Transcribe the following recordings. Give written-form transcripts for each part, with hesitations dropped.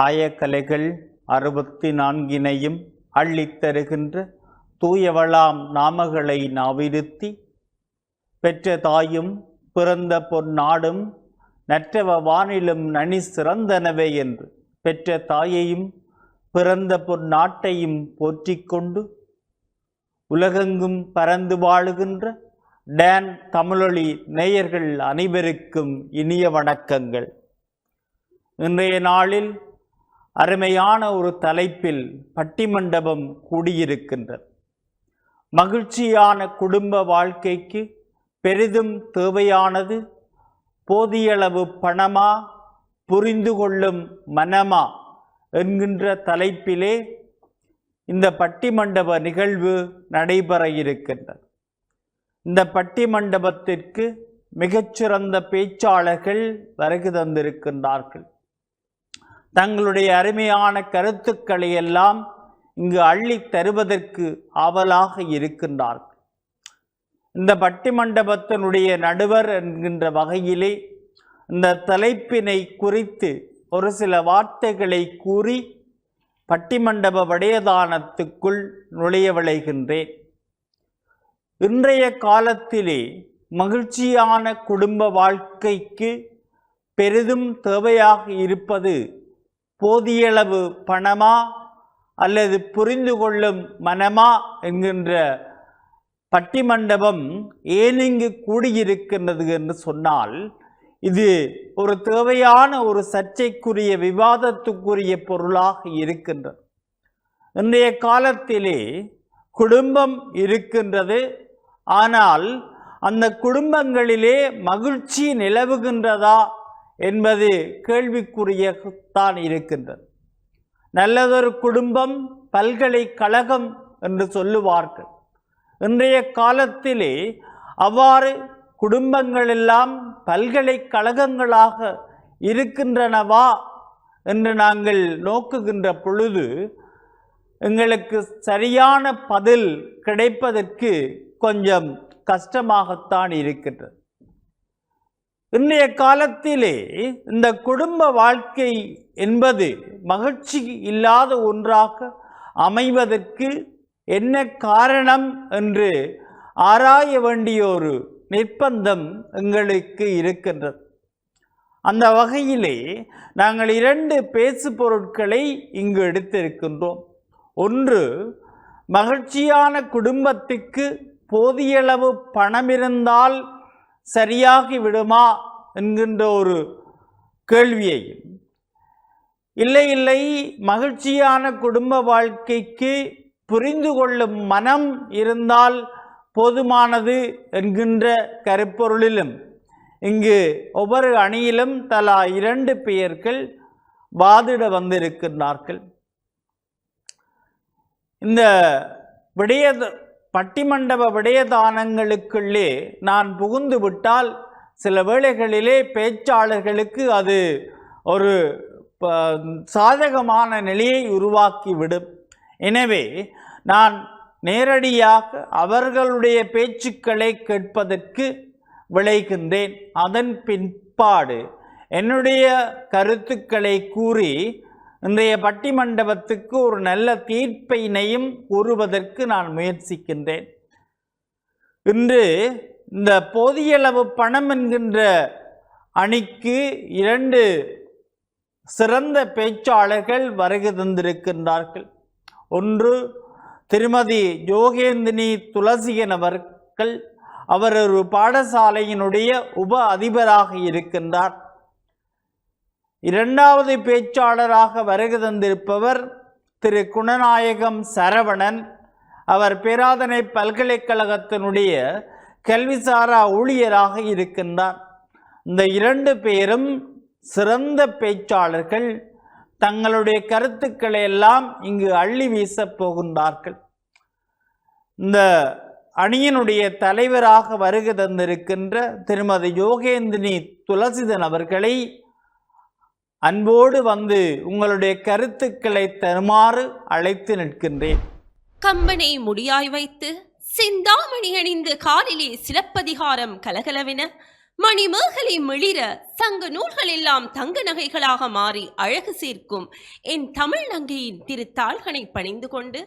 ஆயக்கலைகள் 64 அள்ளித்தருகின்ற தூயவளாம் நாமகளை நாவிருத்தி பெற்ற தாயும் பிறந்த பொன்னாடும் நற்றவ வானிலும் நனி சிறந்தனவே என்று பெற்ற தாயையும் பிறந்த பொன்னாட்டையும் போற்றிக்கொண்டு உலகெங்கும் பறந்து வாழுகின்ற டான் தமிழொலி நேயர்கள் அனைவருக்கும் இனிய வணக்கங்கள். இன்றைய நாளில் அருமையான ஒரு தலைப்பில் பட்டிமண்டபம் கூடியிருக்கின்றது. மகிழ்ச்சியான குடும்ப வாழ்க்கைக்கு பெரிதும் தேவையானது போதியளவு பணமா, புரிந்து கொள்ளும் மனமா என்கின்ற தலைப்பிலே இந்த பட்டிமண்டப நிகழ்வு நடைபெற இருக்கின்றது. இந்த பட்டிமண்டபத்திற்கு மிகச்சிறந்த பேச்சாளர்கள் வருகை தந்திருக்கின்றார்கள். தங்களுடைய அருமையான கருத்துக்களை எல்லாம் இங்கு அள்ளி தருவதற்கு ஆவலாக இருக்கின்றார்கள். இந்த பட்டிமண்டபத்தினுடைய நடுவர் என்கின்ற வகையிலே இந்த தலைப்பினை குறித்து ஒரு சில வார்த்தைகளை கூறி பட்டிமண்டப விடயதானத்துக்குள் நுழைய விளைகின்றேன். இன்றைய காலத்திலே மகிழ்ச்சியான குடும்ப வாழ்க்கைக்கு பெரிதும் தேவையாக இருப்பது போதியளவு பணமா அல்லது புரிந்து கொள்ளும் மனமா என்கின்ற பட்டிமண்டபம் ஏன் இங்கு கூடியிருக்கின்றது என்று சொன்னால், இது ஒரு தேவையான ஒரு சர்ச்சைக்குரிய விவாதத்துக்குரிய பொருளாக இருக்கின்றது. இன்றைய காலத்திலே குடும்பம் இருக்கின்றது, ஆனால் அந்த குடும்பங்களிலே மகிழ்ச்சி நிலவுகின்றதா என்பது கேள்விக்குரியத்தான் இருக்கின்றது. நல்லதொரு குடும்பம் பல்கலைக்கழகம் என்று சொல்லுவார்கள். இன்றைய காலத்திலே அவ்வாறு குடும்பங்கள் எல்லாம் பல்கலைக்கழகங்களாக இருக்கின்றனவா என்று நாங்கள் நோக்குகின்ற பொழுது எங்களுக்கு சரியான பதில் கிடைப்பதற்கு கொஞ்சம் கஷ்டமாகத்தான் இருக்கின்றது. இன்றைய காலத்திலே இந்த குடும்ப வாழ்க்கை என்பது மகிழ்ச்சி இல்லாத ஒன்றாக அமைவதற்கு என்ன காரணம் என்று ஆராய வேண்டிய ஒரு நிர்பந்தம் எங்களுக்கு இருக்கின்றது. அந்த வகையிலே நாங்கள் 2 பேசு பொருட்களை இங்கு எடுத்திருக்கின்றோம். ஒன்று, மகிழ்ச்சியான குடும்பத்துக்கு போதியளவு பணம் இருந்தால் சரியாகி விடுமா என்கின்ற ஒரு கேள்வியையும், இல்லை மகிழ்ச்சியான குடும்ப வாழ்க்கைக்கு புரிந்து கொள்ளும் மனம் இருந்தால் போதுமானது என்கின்ற கருப்பொருளிலும் இங்கு ஒவ்வொரு அணியிலும் தலா 2 பேர்கள் வாதிட வந்திருக்கின்றார்கள். இந்த பட்டிமண்டப விடயதானங்களுக்குள்ளே நான் புகுந்து விட்டால் சில வேளைகளிலே பேச்சாளர்களுக்கு அது ஒரு சாதகமான நிலையை உருவாக்கிவிடும். எனவே நான் நேரடியாக அவர்களுடைய பேச்சுக்களை கேட்பதற்கு விளைகின்றேன். அதன் பிற்பாடு என்னுடைய கருத்துக்களை கூறி இன்றைய பட்டிமண்டபத்துக்கு ஒரு நல்ல தீர்ப்பினையும் கூறுவதற்கு நான் முயற்சிக்கின்றேன். இன்று இந்த போதியளவு பணம் என்கின்ற அணிக்கு 2 சிறந்த பேச்சாளர்கள் வருகை தந்திருக்கின்றார்கள். ஒன்று, திருமதி யோகேந்தினி துளசியன் அவர்கள். அவர் ஒரு பாடசாலையினுடைய உப அதிபராக இருக்கின்றார். 2வது பேச்சாளராக வருகை தந்திருப்பவர் திரு குணநாயகம் சரவணன். அவர் பேராதனை பல்கலைக்கழகத்தினுடைய கல்விசாரா ஊழியராக இருக்கின்றார். இந்த 2 பேரும் சிறந்த பேச்சாளர்கள். தங்களுடைய கருத்துக்களை எல்லாம் இங்கு அள்ளி வீசப் போகின்றார்கள். இந்த அணியினுடைய தலைவராக வருகை தந்திருக்கின்ற திருமதி யோகேந்தினி துளசிதன் அவர்களை அன்போடு வந்து உங்களுடைய கருத்துக்களை தருமாறு அழைத்து நிற்கின்றேன். கம்பனை முடியாய் வைத்து சிந்தாமணி அணிந்து காலிலே சிலப்பதிகாரம் கலகலவென மணிமேகலை மிளிர சங்க நூல்கள் எல்லாம் தங்க நகைகளாக மாறி அழகு சேர்க்கும் என் தமிழ் நங்கையின் திருத்தாள்களை பணிந்து கொண்டு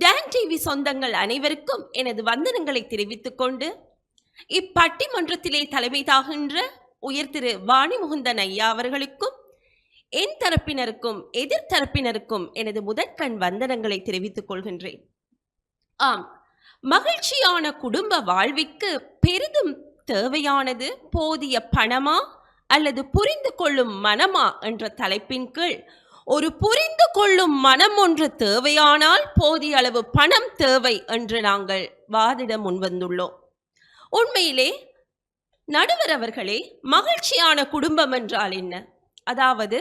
டான் டிவி சொந்தங்கள் அனைவருக்கும் எனது வந்தனங்களை தெரிவித்துக் கொண்டு இப்பட்டிமன்றத்திலே தலைமை தாகின்ற உயர் திரு வாணிமுகுந்தன் ஐயா அவர்களுக்கும் என் தரப்பினருக்கும் எதிர்த்தரப்பினருக்கும் எனது முதற்கண் வந்தனங்களை தெரிவித்துக் கொள்கின்றேன். ஆம், மகிழ்ச்சியான குடும்ப வாழ்விற்கு பெரிதும் தேவையானது போதிய பணமா அல்லது புரிந்து கொள்ளும் மனமா என்ற தலைப்பின் கீழ் ஒரு புரிந்து கொள்ளும் மனம் ஒன்று தேவையானால் போதிய அளவு பணம் தேவை என்று நாங்கள் வாதிட முன்வந்துள்ளோம். உண்மையிலே நடுவர் அவர்களே, மகிழ்ச்சியான குடும்பம் என்றால் என்ன? அதாவது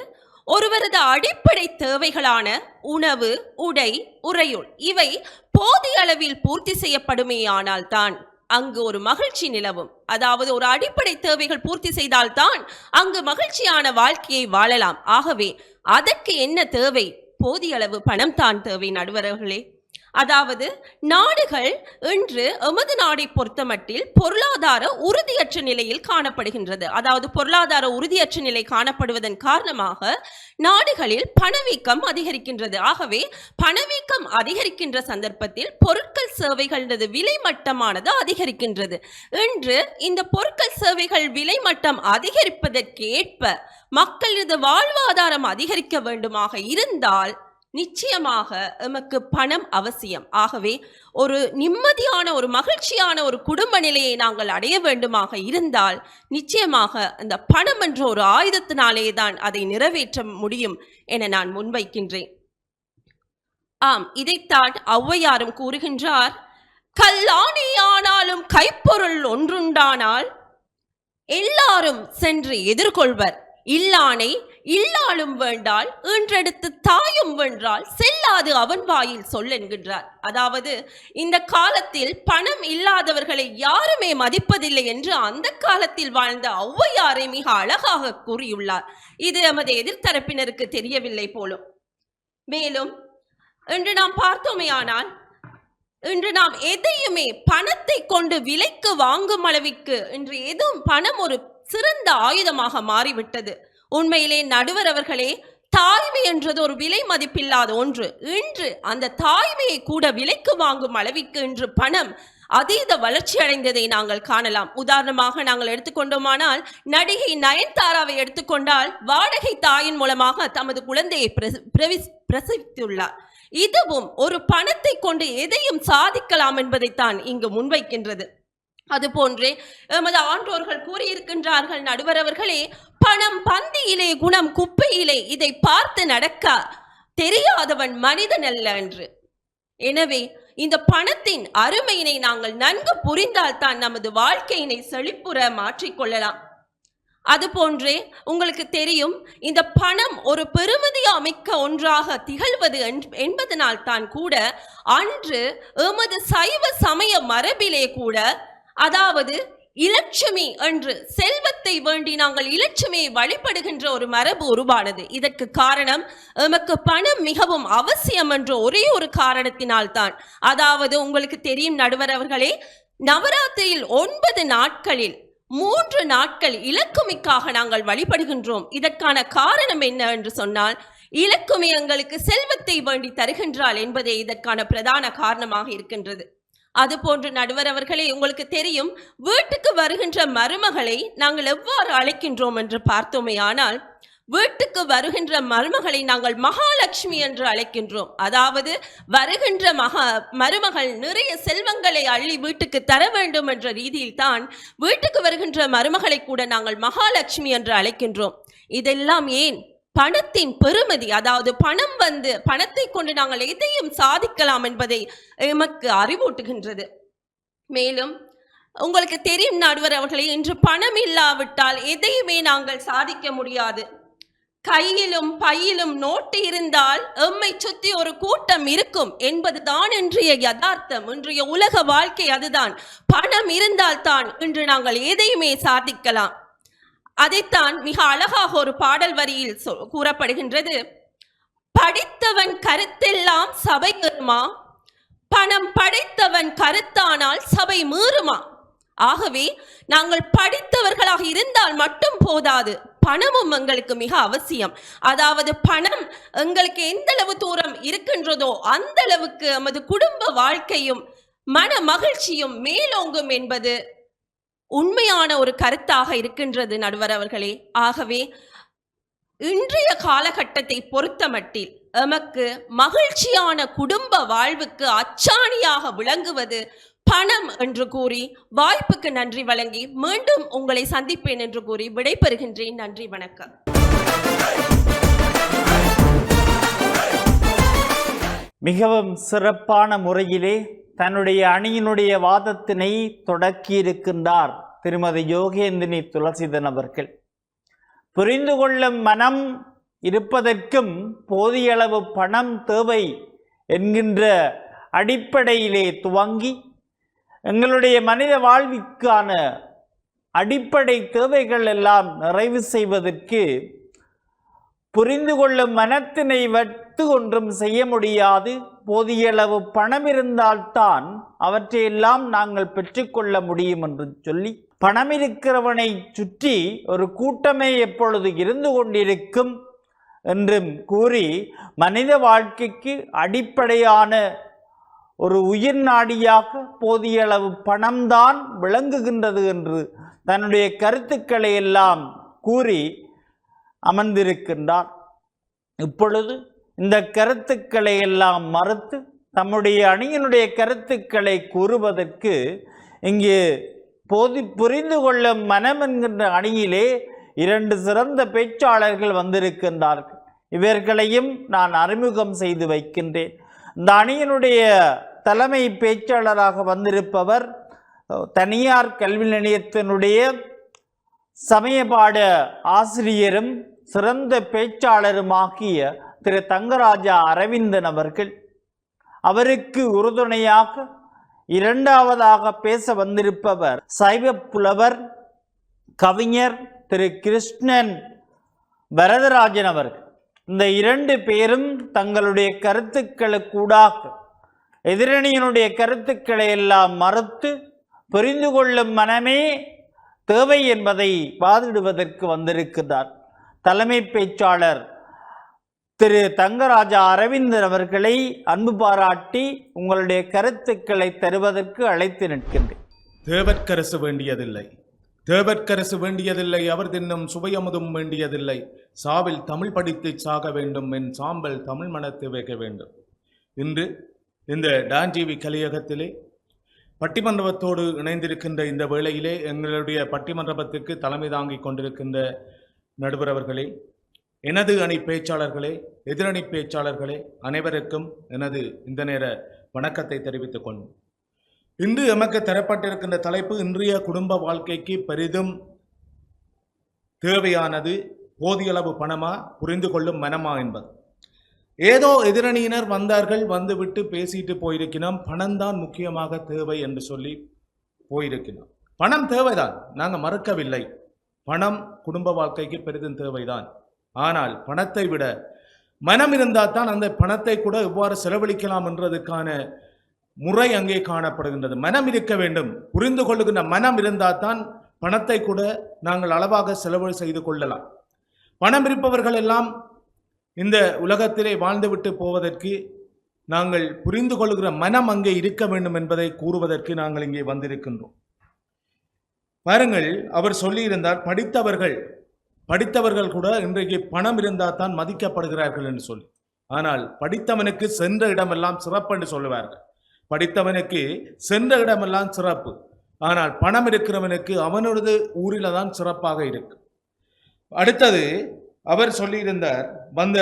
ஒருவரது அடிப்படை தேவைகளான உணவு, உடை, உறையுள் இவை போதிய அளவில் பூர்த்தி செய்யப்படுமேயானால் தான் அங்கு ஒரு மகிழ்ச்சி நிலவும். அதாவது ஒரு அடிப்படை தேவைகள் பூர்த்தி செய்தால்தான் அங்கு மகிழ்ச்சியான வாழ்க்கையை வாழலாம். ஆகவே அதற்கு என்ன தேவை? போதிய அளவு பணம் தான் தேவை நடுவர்களே. அதாவது நாடுகள் இன்று எமது நாடை பொறுத்தமட்டில் பொருளாதார உறுதியற்ற நிலையில் காணப்படுகின்றது. அதாவது பொருளாதார உறுதியற்ற நிலை காணப்படுவதன் காரணமாக நாடுகளில் பணவீக்கம் அதிகரிக்கின்றது. ஆகவே பணவீக்கம் அதிகரிக்கின்ற சந்தர்ப்பத்தில் பொருட்கள் சேவைகளது விலை மட்டமானது அதிகரிக்கின்றது. இன்று இந்த பொருட்கள் சேவைகள் விலை மட்டம் அதிகரிப்பதற்கு ஏற்ப மக்களது வாழ்வாதாரம் அதிகரிக்க வேண்டுமாக இருந்தால் நிச்சயமாக எமக்கு பணம் அவசியம். ஆகவே ஒரு நிம்மதியான ஒரு மகிழ்ச்சியான ஒரு குடும்ப நிலையை நாங்கள் அடைய வேண்டுமாக இருந்தால் நிச்சயமாக அந்த பணம் என்ற ஒரு ஆயுதத்தினாலே தான் அதை நிறைவேற்ற முடியும் என நான் முன்வைக்கின்றேன். ஆம், இதைத்தான் ஔவையாரும் கூறுகின்றார். கல்லானே ஆனாலும் கைப்பொருள் ஒன்றுண்டானால் எல்லாரும் சென்று எதிர்கொள்வர், இல்லானை இல்லாலும் வேண்டால் ஈன்றெடுத்து தாயும் வென்றால் செல்லாது அவன் வாயில் சொல் என்கின்றார். அதாவது இந்த காலத்தில் பணம் இல்லாதவர்களை யாருமே மதிப்பதில்லை என்று அந்த காலத்தில் வாழ்ந்த ஔவையாரை மிக அழகாக கூறியுள்ளார். இது எமது எதிர்த்தரப்பினருக்கு தெரியவில்லை போலும். மேலும் இன்று நாம் பார்த்தோமேயானால் இன்று நாம் எதையுமே பணத்தை கொண்டு விலைக்கு வாங்கும் அளவிற்கு இன்று எதுவும் பணம் ஒரு சிறந்த ஆயுதமாக மாறிவிட்டது. உண்மையிலே நடுவர் அவர்களே, தாய்மை என்றது ஒரு விலை மதிப்பில்லாத ஒன்று. இன்று அந்த தாய்மையை கூட விலைக்கு வாங்கும் அளவிற்கு இன்று பணம் அதீத வளர்ச்சி அடைந்ததை நாங்கள் காணலாம். உதாரணமாக நாங்கள் எடுத்துக்கொண்டோமானால் நடிகை நயன்தாராவை எடுத்துக்கொண்டால் வாடகை தாயின் மூலமாக தமது குழந்தையை பிரசவித்துள்ளார். இதுவும் ஒரு பணத்தை கொண்டு எதையும் சாதிக்கலாம் என்பதைத்தான் இங்கு முன்வைக்கின்றது. அதுபோன்றே எமது ஆன்றோர்கள் கூறியிருக்கின்றார்கள் நடுவர் அவர்களே, பணம் பந்தியிலே குணம் குப்பையிலே, இதை பார்த்து நடக்க தெரியாதவன் மனிதன் அல்ல என்று. எனவே இந்த பணத்தின் அருமையினை நாங்கள் நன்கு புரிந்தால் தான் நமது வாழ்க்கையினை செழிப்புற மாற்றிக்கொள்ளலாம். அதுபோன்றே உங்களுக்கு தெரியும், இந்த பணம் ஒரு பெருமதி அமைக்க ஒன்றாக திகழ்வது என்பதனால் தான் கூட அன்று எமது சைவ சமய மரபிலே கூட, அதாவது இலட்சுமி என்று செல்வத்தை வேண்டி நாங்கள் இலட்சுமியை வழிபடுகின்ற ஒரு மரபு உருவானது. இதற்கு காரணம் எமக்கு பணம் மிகவும் அவசியம் என்ற ஒரே ஒரு காரணத்தினால்தான். அதாவது உங்களுக்கு தெரியும் நடுவர் அவர்களே, நவராத்திரியில் 9 நாட்களில் 3 நாட்கள் இலக்குமிக்காக நாங்கள் வழிபடுகின்றோம். இதற்கான காரணம் என்ன என்று சொன்னால், இலக்குமி எங்களுக்கு செல்வத்தை வேண்டி தருகின்றாள் என்பதே இதற்கான பிரதான காரணமாக இருக்கின்றது. அதுபோன்று நடுவர் அவர்களே, உங்களுக்கு தெரியும், வீட்டுக்கு வருகின்ற மருமகளை நாங்கள் எவ்வாறு அழைக்கின்றோம் என்று பார்த்தோமேயானால், வீட்டுக்கு வருகின்ற மருமகளை நாங்கள் மகாலட்சுமி என்று அழைக்கின்றோம். அதாவது வருகின்ற மருமகள் நிறைய செல்வங்களை அள்ளி வீட்டுக்கு தர வேண்டும் என்ற ரீதியில் தான் வீட்டுக்கு வருகின்ற மருமகளை கூட நாங்கள் மகாலட்சுமி என்று அழைக்கின்றோம். இதெல்லாம் ஏன்? பணத்தின் பெருமதி, அதாவது பணத்தை கொண்டு நாங்கள் எதையும் சாதிக்கலாம் என்பதை எமக்கு அறிவூட்டுகின்றது. மேலும் உங்களுக்கு தெரியும் நடுவர் அவர்களே, இன்று பணம் இல்லாவிட்டால் எதையுமே நாங்கள் சாதிக்க முடியாது. கையிலும் பையிலும் நோட்டு இருந்தால் எம்மை சுற்றி ஒரு கூட்டம் இருக்கும் என்பதுதான் இன்றைய யதார்த்தம். இன்றைய உலக வாழ்க்கை அதுதான். பணம் இருந்தால் தான் இன்று நாங்கள் எதையுமே சாதிக்கலாம். அதைத்தான் மிக அழகாக ஒரு பாடல் வரியில் கூறப்படுகின்றது. படித்தவன் கருத்தெல்லாம் சபை ஏறுமா, பணம் படைத்தவன் கருத்தானால் சபை மீறுமா. ஆகவே நாங்கள் படித்தவர்களாக இருந்தால் மட்டும் போதாது, பணமும் எங்களுக்கு மிக அவசியம். அதாவது பணம் எங்களுக்கு எந்த அளவு தூரம் இருக்கின்றதோ அந்த அளவுக்கு நமது குடும்ப வாழ்க்கையும் மன மகிழ்ச்சியும் மேலோங்கும் என்பது உண்மையான ஒரு கருத்தாக இருக்கின்றது நடுவர் அவர்களே. ஆகவே இன்றைய காலகட்டத்தை பொறுத்த மட்டில் எமக்கு மகிழ்ச்சியான குடும்ப வாழ்வுக்கு அச்சாணியாக விளங்குவது பணம் என்று கூறி வாய்ப்புக்கு நன்றி வழங்கி மீண்டும் உங்களை சந்திப்பேன் என்று கூறி விடைபெறுகின்றேன். நன்றி, வணக்கம். மிகவும் சிறப்பான முறையிலே தன்னுடைய அணியினுடைய வாதத்தினை தொடக்கியிருக்கின்றார் திருமதி யோகேந்தினி துளசிதன் அவர்கள். புரிந்து கொள்ளும் மனம் இருப்பதற்கும் போதிய அளவு பணம் தேவை என்கின்ற அடிப்படையிலே துவங்கி எங்களுடைய மனித வாழ்விற்கான அடிப்படை தேவைகள் எல்லாம் நிறைவு செய்வதற்கு புரிந்து கொள்ளும் மனத்தினை வைத்து ஒன்றும் செய்ய முடியாது, போதிய அளவு பணம் இருந்தால்தான் அவற்றையெல்லாம் நாங்கள் பெற்றுக்கொள்ள முடியும் என்று சொல்லி, பணம் இருக்கிறவனை சுற்றி ஒரு கூட்டமே எப்பொழுது இருந்து கொண்டிருக்கும் என்றும் கூறி மனித வாழ்க்கைக்கு அடிப்படையான ஒரு உயிர் நாடியாக போதிய அளவு பணம்தான் விளங்குகின்றது என்று தன்னுடைய கருத்துக்களை எல்லாம் கூறி அமர்ந்திருக்கின்றார். இப்பொழுது இந்த கருத்துக்களை எல்லாம் மறுத்து தம்முடைய அணியினுடைய கருத்துக்களை கூறுவதற்கு இங்கே புரிந்து கொள்ளும் மனம் என்கின்ற அணியிலே 2 சிறந்த பேச்சாளர்கள் வந்திருக்கின்றார்கள். இவர்களையும் நான் அறிமுகம் செய்து வைக்கின்றேன். இந்த அணியினுடைய தலைமை பேச்சாளராக வந்திருப்பவர் தனியார் கல்வி நிலையத்தினுடைய சமயபாட ஆசிரியரும் சிறந்த பேச்சாளருமாகிய திரு தங்கராஜா அரவிந்தன் அவர்கள். அவருக்கு உறுதுணையாக 2வதாக பேச வந்திருப்பவர் சைவ புலவர் கவிஞர் திரு கிருஷ்ணன் வரதராஜன் அவர்கள். இந்த 2 பேரும் தங்களுடைய கருத்துக்களுக்கூடாக எதிரணியினுடைய கருத்துக்களை எல்லாம் மறுத்து புரிந்து கொள்ளும் மனமே தேவை என்பதை வாதிடுவதற்கு வந்திருக்கிறார். தலைமை பேச்சாளர் திரு தங்கராஜா அரவிந்தன் அவர்களை அன்பு பாராட்டி உங்களுடைய கருத்துக்களை தருவதற்கு அழைத்து நிற்கின்றேன். தேவற்கரசு வேண்டியதில்லை, தேவற்கரசு வேண்டியதில்லை, அவர் தின்னும் சுவையமுதும் வேண்டியதில்லை, சாவில் தமிழ் படித்து சாக வேண்டும், என் சாம்பல் தமிழ் மனத்து வைக்க வேண்டும். இன்று இந்த டான் டிவி கலையகத்திலே பட்டிமன்றத்தோடு இணைந்திருக்கின்ற இந்த வேளையிலே எங்களுடைய பட்டிமன்றத்துக்கு தலைமை தாங்கிக் கொண்டிருக்கின்ற நடுவர் அவர்களே, எனது அணி பேச்சாளர்களே, எதிரணி பேச்சாளர்களே, அனைவருக்கும் எனது இந்த நேர வணக்கத்தை தெரிவித்துக் கொள்ளும். இன்று எமக்கு தரப்பட்டிருக்கின்ற தலைப்பு இன்றைய குடும்ப வாழ்க்கைக்கு பெரிதும் தேவையானது போதிய அளவு பணமா, புரிந்து கொள்ளும் மனமா என்பது. ஏதோ எதிரணியினர் வந்தார்கள், வந்துவிட்டு பேசிட்டு போயிருக்கிறோம், பணம்தான் முக்கியமாக தேவை என்று சொல்லி போயிருக்கிறோம். பணம் தேவைதான், நாங்கள் மறுக்கவில்லை. பணம் குடும்ப வாழ்க்கைக்கு பெரிதும் தேவைதான். ஆனால் பணத்தை விட மனம் இருந்தால் தான் அந்த பணத்தை கூட எவ்வாறு செலவழிக்கலாம் என்றதுக்கான முறை அங்கே காணப்படுகின்றது. மனம் இருக்க வேண்டும், புரிந்து கொள்ளுகின்ற மனம் இருந்தால் தான் பணத்தை கூட நாங்கள் அளவாக செலவு செய்து கொள்ளலாம். பணம் இருப்பவர்கள் எல்லாம் இந்த உலகத்திலே வாழ்ந்துவிட்டு போவதற்கு நாங்கள் புரிந்து கொள்ளுகிற மனம் அங்கே இருக்க வேண்டும் என்பதை கூறுவதற்கு நாங்கள் இங்கே வந்திருக்கின்றோம். பாருங்கள், அவர் சொல்லியிருந்தார் படித்தவர்கள் கூட இன்றைக்கு பணம் இருந்தால் தான் மதிக்கப்படுகிறார்கள் என்று சொல்லி. ஆனால் படித்தவனுக்கு சென்ற இடமெல்லாம் சிறப்பு என்று சொல்லுவார்கள். படித்தவனுக்கு சென்ற இடமெல்லாம் சிறப்பு, ஆனால் பணம் இருக்கிறவனுக்கு அவனோடது ஊரில் தான் சிறப்பாக இருக்கு. அடுத்தது அவர் சொல்லியிருந்தார், வந்த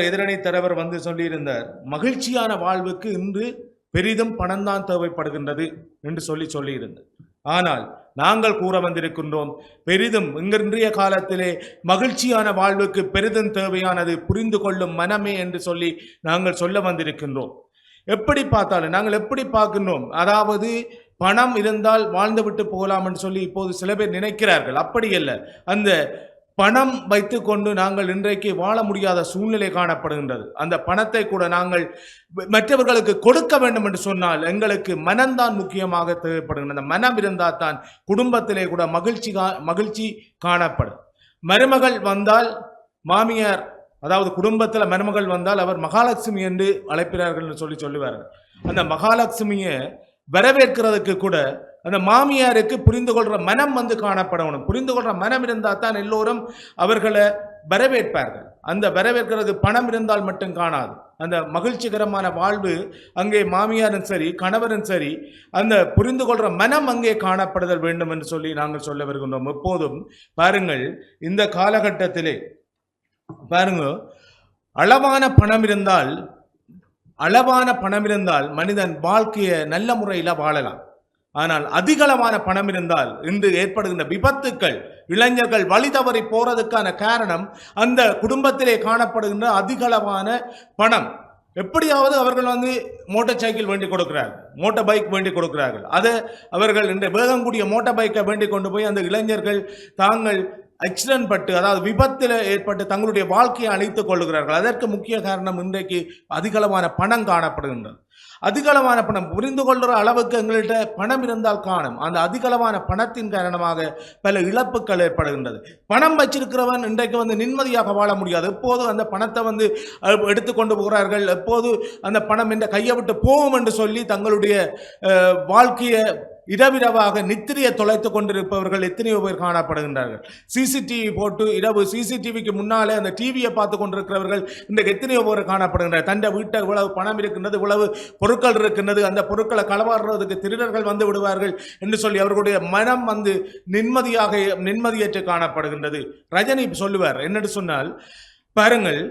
எதிரணி தலைவர் வந்து சொல்லியிருந்தார், மகிழ்ச்சியான வாழ்வுக்கு இன்று பெரிதும் பணம் தான் தேவைப்படுகின்றது என்று சொல்லியிருந்தார். ஆனால் நாங்கள் கூற வந்திருக்கின்றோம், பெரிதும் இன்றைய காலத்திலே மகிழ்ச்சியான வாழ்வுக்கு பெரிதும் தேவையானது புரிந்து கொள்ளும் மனமே என்று சொல்லி நாங்கள் சொல்ல வந்திருக்கின்றோம். எப்படி பார்த்தாலும் நாங்கள் எப்படி பார்க்கின்றோம், அதாவது பணம் இருந்தால் வாழ்ந்து விட்டு போகலாம் என்று சொல்லி இப்போது சில பேர் நினைக்கிறார்கள். அப்படி அல்ல. அந்த பணம் வைத்து கொண்டு நாங்கள் இன்றைக்கு வாழ முடியாத சூழ்நிலை காணப்படுகின்றது. அந்த பணத்தை கூட நாங்கள் மற்றவர்களுக்கு கொடுக்க வேண்டும் என்று சொன்னால் எங்களுக்கு மனம்தான் முக்கியமாக தேவைப்படுகின்றது. அந்த மனம் இருந்தால் தான் குடும்பத்திலே கூட மகிழ்ச்சி காணப்படும். மருமகள் வந்தால் மாமியார், அதாவது குடும்பத்தில் மருமகள் வந்தால் அவர் மகாலட்சுமி என்று அழைக்கிறார்கள் என்று சொல்லுவார்கள். அந்த மகாலட்சுமியை வரவேற்கிறதுக்கு கூட அந்த மாமியாருக்கு புரிந்து கொள்ற மனம் காணப்படணும். புரிந்து கொள்ற மனம் இருந்தால் தான் எல்லோரும் அவர்களை வரவேற்பார்கள். அந்த வரவேற்கிறது பணம் இருந்தால் மட்டும் காணாது. அந்த மகிழ்ச்சிகரமான வாழ்வு அங்கே மாமியாரும் சரி கணவரும் சரி அந்த புரிந்து கொள்ற மனம் அங்கே காணப்படுதல் வேண்டும் என்று சொல்லி நாங்கள் சொல்ல வருகின்றோம். எப்போதும் பாருங்கள், இந்த காலகட்டத்திலே பாருங்க, அளவான பணம் இருந்தால் மனிதன் வாழ்க்கையை நல்ல முறையில் வாழலாம். ஆனால் அதிகளவான பணம் இருந்தால் இன்று ஏற்படுகின்ற விபத்துக்கள், இளைஞர்கள் வழி தவறி போறதுக்கான காரணம் அந்த குடும்பத்திலே காணப்படுகின்ற அதிகளவான பணம். எப்படியாவது அவர்கள் மோட்டார் சைக்கிள் வேண்டி கொடுக்கிறார்கள், மோட்டார் பைக் வேண்டி கொடுக்கிறார்கள். அதை அவர்கள் இந்த வேகம் கூடிய மோட்டார் பைக்கை வேண்டி கொண்டு போய் அந்த இளைஞர்கள் தாங்கள் ஆக்சிடென்ட் பட்டு, அதாவது விபத்தில் ஏற்பட்டு தங்களுடைய வாழ்க்கையை அழித்துக் கொள்ளுகிறார்கள். அதற்கு முக்கிய காரணம் இன்றைக்கு அதிகளவான பணம் காணப்படுகின்றது. அதிகளவான பணம் புரிந்து கொள்கிற அளவுக்கு எங்கள்கிட்ட பணம் இருந்தால் காணும். அந்த அதிகளவான பணத்தின் காரணமாக பல இழப்புகள் ஏற்படுகின்றது. பணம் வச்சிருக்கிறவன் இன்றைக்கு நிம்மதியாக வாழ முடியாது. எப்போது அந்த பணத்தை எடுத்துக்கொண்டு போகிறார்கள், எப்போது அந்த பணம் என்ற கையை விட்டு போகும் என்று சொல்லி தங்களுடைய வாழ்க்கையை இரவிரவாக நித்திரையை தொலைத்துக் கொண்டிருப்பவர்கள் எத்தனையோ பேர் காணப்படுகின்றார்கள். சிசிடிவி போட்டு இரவு சிசிடிவிக்கு முன்னாலே அந்த டிவியை பார்த்து கொண்டிருக்கிறவர்கள் இன்றைக்கு எத்தனையோ பேர் காணப்படுகின்றனர். தன்னை வீட்டை இவ்வளவு பணம் இருக்கின்றது, இவ்வளவு பொருட்கள் இருக்கின்றது, அந்த பொருட்களை களவாடுறதுக்கு திருடர்கள் வந்து விடுவார்கள் என்று சொல்லி அவர்களுடைய மனம் நிம்மதியற்று காணப்படுகின்றது. ரஜினி சொல்லுவார் என்னென்னு சொன்னால், பாருங்கள்,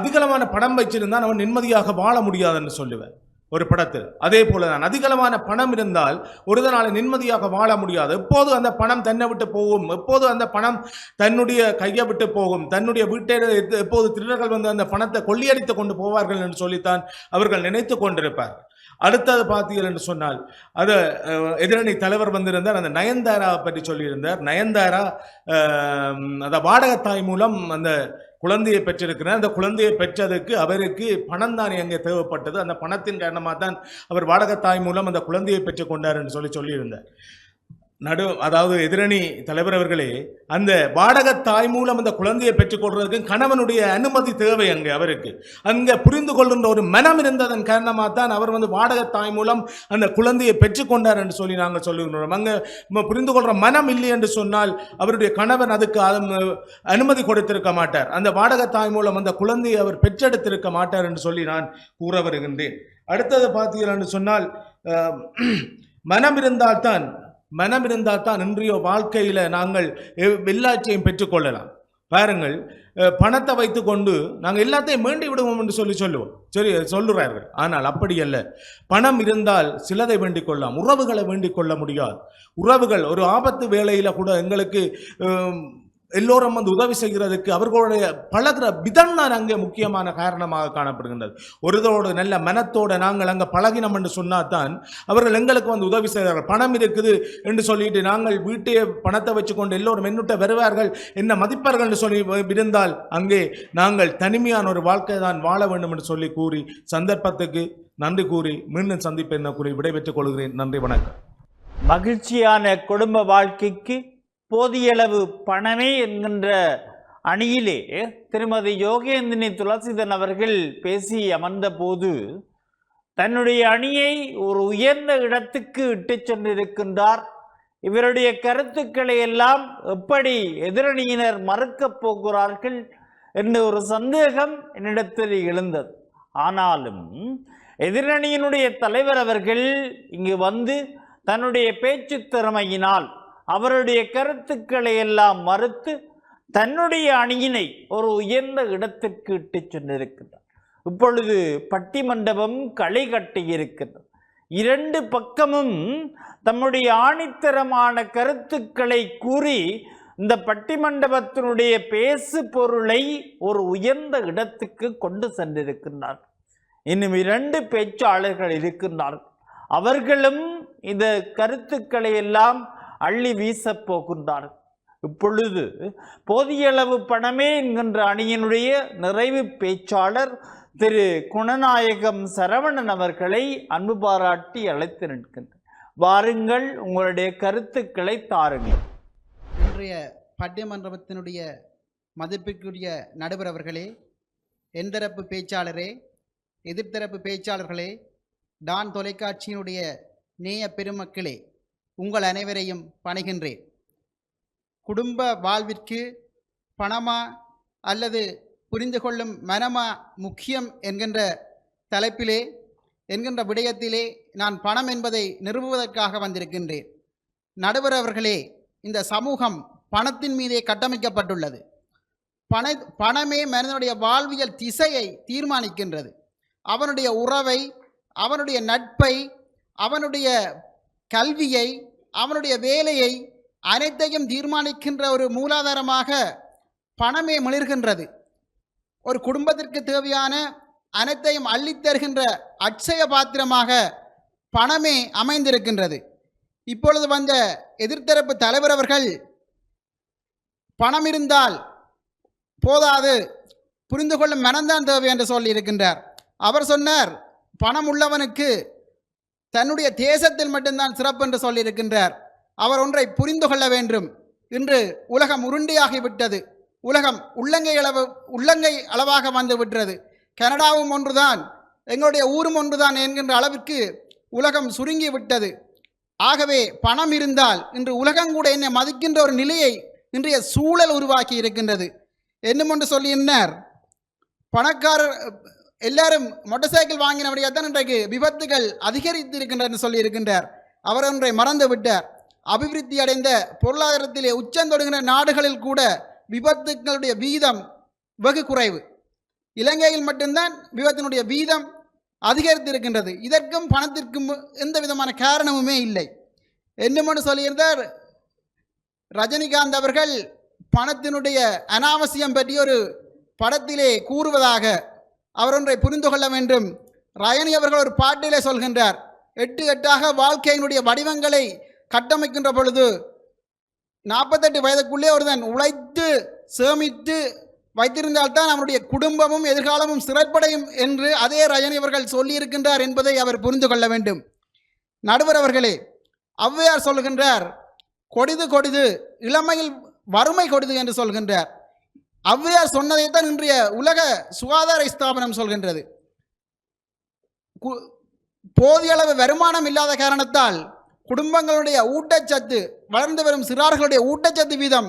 அதிகளவான பணம் வச்சிருந்தால் அவன் நிம்மதியாக வாழ முடியாதுன்னு சொல்லுவார் ஒரு படத்தில். அதே போலதான் அதிகளவான பணம் இருந்தால் ஒரு நாள் நிம்மதியாக வாழ முடியாது. எப்போது அந்த பணம் தன்னை விட்டு போகும், எப்போது அந்த பணம் தன்னுடைய கையை விட்டு போகும், தன்னுடைய வீட்டை எப்போது திருடர்கள் அந்த பணத்தை கொள்ளையடித்து கொண்டு போவார்கள் என்று சொல்லித்தான் அவர்கள் நினைத்து கொண்டிருப்பார்கள். அடுத்தது பார்த்தீர்கள் என்று சொன்னால், அது எதிரணி தலைவர் வந்திருந்தார், அந்த நயன்தாரா பற்றி சொல்லியிருந்தார். நயன்தாரா அந்த வாடகத்தாய் மூலம் அந்த குழந்தையை பெற்றிருக்கிறார். அந்த குழந்தையை பெற்றதுக்கு அவருக்கு பணம் தானே அங்கே தேவைப்பட்டது. அந்த பணத்தின் காரணமாக தான் அவர் வாடகத்தாய் மூலம் அந்த குழந்தையை பெற்றுக் கொண்டார் என்று சொல்லியிருந்தார். அதாவது எதிரணி தலைவர் அவர்களே, அந்த வாடகத்தாய் மூலம் அந்த குழந்தையை பெற்றுக்கொள்றதுக்கு கணவனுடைய அனுமதி தேவை. அவருக்கு அங்கே புரிந்து கொள்கின்ற ஒரு மனம் இருந்ததன் காரணமாக தான் அவர் வாடகத்தாய் மூலம் அந்த குழந்தையை பெற்றுக்கொண்டார் என்று சொல்லி நாங்கள் சொல்லுகின்றோம். அங்கே புரிந்து கொள்கிற மனம் இல்லை என்று சொன்னால் அவருடைய கணவன் அதுக்கு அனுமதி கொடுத்திருக்க மாட்டார். அந்த வாடகத்தாய் மூலம் அந்த குழந்தையை அவர் பெற்றெடுத்திருக்க மாட்டார் என்று சொல்லி நான் கூற வருகின்றேன். அடுத்தது பார்த்தீர்கள் என்று சொன்னால், மனம் இருந்தால் தான் இன்றைய வாழ்க்கையில் நாங்கள் எல்லாத்தையும் பெற்றுக்கொள்ளலாம். பாருங்கள், பணத்தை வைத்து கொண்டு நாங்கள் எல்லாத்தையும் வேண்டி விடுவோம் என்று சொல்லுறார்கள். ஆனால் அப்படி அல்ல. பணம் இருந்தால் சிலதை வேண்டிக் கொள்ளலாம், உறவுகளை வேண்டிக் கொள்ள முடியாது. உறவுகள் ஒரு ஆபத்து வேளையில் கூட எங்களுக்கு எல்லோரும் உதவி செய்கிறதுக்கு அவர்களுடைய பழகிற விதம் தான் அங்கே முக்கியமான காரணமாக காணப்படுகின்றது. ஒருவரோடு நல்ல மனத்தோடு நாங்கள் அங்கே பழகினோம் என்று சொன்னால் தான் அவர்கள் எங்களுக்கு உதவி செய்கிறார்கள். பணம் இருக்குது என்று சொல்லிட்டு நாங்கள் வீட்டையே பணத்தை வச்சுக்கொண்டு எல்லோரும் என்னுட்ட வருவார்கள், என்ன மதிப்பார்கள் என்று சொல்லி இருந்தால் அங்கே நாங்கள் தனிமையான ஒரு வாழ்க்கை தான் வாழ வேண்டும் என்று சொல்லி கூறி சந்தர்ப்பத்துக்கு நன்றி கூறி மீண்டும் சந்திப்பேன் என கூறி விடைபெற்றுக் கொள்கிறேன். நன்றி, வணக்கம். மகிழ்ச்சியான குடும்ப வாழ்க்கைக்கு போதியளவு பணமே என்கின்ற அணியிலே திருமதி யோகேந்தினி துளசிதன் அவர்கள் பேசி அமர்ந்த போது தன்னுடைய அணியை ஒரு உயர்ந்த இடத்துக்கு இட்டு சென்றிருக்கின்றார். இவருடைய கருத்துக்களை எல்லாம் எப்படி எதிரணியினர் மறுக்கப் போகிறார்கள் என்ற ஒரு சந்தேகம் என்னிடத்தில் எழுந்தது. ஆனாலும் எதிரணியினுடைய தலைவர் அவர்கள் இங்கு தன்னுடைய பேச்சு திறமையினால் அவருடைய கருத்துக்களை எல்லாம் மறுத்து தன்னுடைய அணியினை ஒரு உயர்ந்த இடத்திற்கு இட்டு சென்றிருக்கிறார். இப்பொழுது பட்டிமண்டபம் களை கட்டியிருக்கிறது. இரண்டு பக்கமும் தம்முடைய ஆணித்தரமான கருத்துக்களை கூறி இந்த பட்டிமண்டபத்தினுடைய பேசு பொருளை ஒரு உயர்ந்த இடத்துக்கு கொண்டு சென்றிருக்கின்றார். இன்னும் இரண்டு பேச்சாளர்கள் இருக்கின்றார்கள். அவர்களும் இந்த கருத்துக்களை எல்லாம் அள்ளி வீசப் போகின்றார்கள். இப்பொழுது போதிய அளவு பணமே என்கின்ற அணியினுடைய நிறைவு பேச்சாளர் திரு குணநாயகம் சரவணன் அவர்களை அன்பு பாராட்டி அழைத்து நிற்கின்றனர். வாருங்கள், உங்களுடைய கருத்துக்களை தாருங்கள். இன்றைய பட்டிமன்றத்தினுடைய மதிப்பிற்குரிய நடுவர் அவர்களே, எந்தரப்பு பேச்சாளரே, எதிர்த்தரப்பு பேச்சாளர்களே, டான் தொலைக்காட்சியினுடைய நேய பெருமக்களே, உங்கள் அனைவரையும் பணிகின்றேன். குடும்ப வாழ்விற்கு பணமா அல்லது புரிந்து கொள்ளும் மனமா முக்கியம் என்கின்ற தலைப்பிலே என்கின்ற விடயத்திலே நான் பணம் என்பதை நிறுவுவதற்காக வந்திருக்கின்றேன். நடுவர் அவர்களே, இந்த சமூகம் பணத்தின் மீதே கட்டமைக்கப்பட்டுள்ளது. பணமே மனிதனுடைய வாழ்வியல் திசையை தீர்மானிக்கின்றது. அவனுடைய உறவை, அவனுடைய நட்பை, அவனுடைய கல்வியை, அவனுடைய வேலையை அனைத்தையும் தீர்மானிக்கின்ற ஒரு மூலாதாரமாக பணமே மிளிர்கின்றது. ஒரு குடும்பத்திற்கு தேவையான அனைத்தையும் அள்ளித்தருகின்ற அட்சய பாத்திரமாக பணமே அமைந்திருக்கின்றது. இப்பொழுது வந்த எதிர்த்தரப்பு தலைவர் அவர்கள் பணம் இருந்தால் போதாது, புரிந்து கொள்ளும் மனம்தான் தேவை என்று சொல்லியிருக்கின்றார். அவர் சொன்னார், பணம் உள்ளவனுக்கு தன்னுடைய தேசத்தில் மட்டும்தான் சிறப்பு என்று சொல்லியிருக்கின்றார். அவர் ஒன்றை புரிந்து கொள்ள வேண்டும். இன்று உலகம் உருண்டையாகிவிட்டது. உலகம் உள்ளங்கை அளவாக வந்து விட்டது. கனடாவும் ஒன்றுதான், எங்களுடைய ஊரும் ஒன்றுதான் என்கின்ற அளவிற்கு உலகம் சுருங்கி விட்டது. ஆகவே பணம் இருந்தால் இன்று உலகம் கூட என்னை மதிக்கின்ற ஒரு நிலையை இன்றைய சூழல் உருவாக்கி இருக்கின்றது. என்னும் என்று சொல்லினார், பணக்காரர் எல்லாரும் மோட்டார் சைக்கிள் வாங்கினபடியாக தான் இன்றைக்கு விபத்துகள் அதிகரித்து இருக்கின்றன சொல்லி இருக்கின்றார். அவர் ஒன்றை மறந்து விட்டார். அபிவிருத்தி அடைந்த பொருளாதாரத்திலே உச்சந்தொடுகின்ற நாடுகளில் கூட விபத்துக்களுடைய வீதம் வெகு குறைவு. இலங்கையில் மட்டும்தான் விபத்தினுடைய வீதம் அதிகரித்து இருக்கின்றது. இதற்கும் பணத்திற்கும் எந்த விதமான காரணமுமே இல்லை. என்னமென்று சொல்லியிருந்தார் ரஜினிகாந்த் அவர்கள் பணத்தினுடைய அனாவசியம் பற்றி ஒரு படத்திலே கூறுவதாக. அவர் ஒன்றை புரிந்து கொள்ள வேண்டும். ரஜினி அவர்கள் ஒரு பாட்டிலே சொல்கின்றார், 8 வாழ்க்கையினுடைய வடிவங்களை கட்டமைக்கின்ற பொழுது 48 வயதுக்குள்ளே ஒருவன் உழைத்து சேமித்து வைத்திருந்தால்தான் அவனுடைய குடும்பமும் எதிர்காலமும் சிறப்படையும் என்று அதே ரஜினி அவர்கள் சொல்லியிருக்கின்றார் என்பதை அவர் புரிந்து கொள்ள வேண்டும். நடுவர் அவர்களே, ஔவையார் சொல்கின்றார், கொடிது கொடிது இளமையில் வறுமை கொடிது என்று சொல்கின்றார். ஔவையார் சொன்னதைத்தான் இன்றைய உலக சுகாதார ஸ்தாபனம் சொல்கின்றது. போதிய அளவு வருமானம் இல்லாத காரணத்தால் குடும்பங்களுடைய ஊட்டச்சத்து, வளர்ந்து வரும் சிறார்களுடைய ஊட்டச்சத்து வீதம்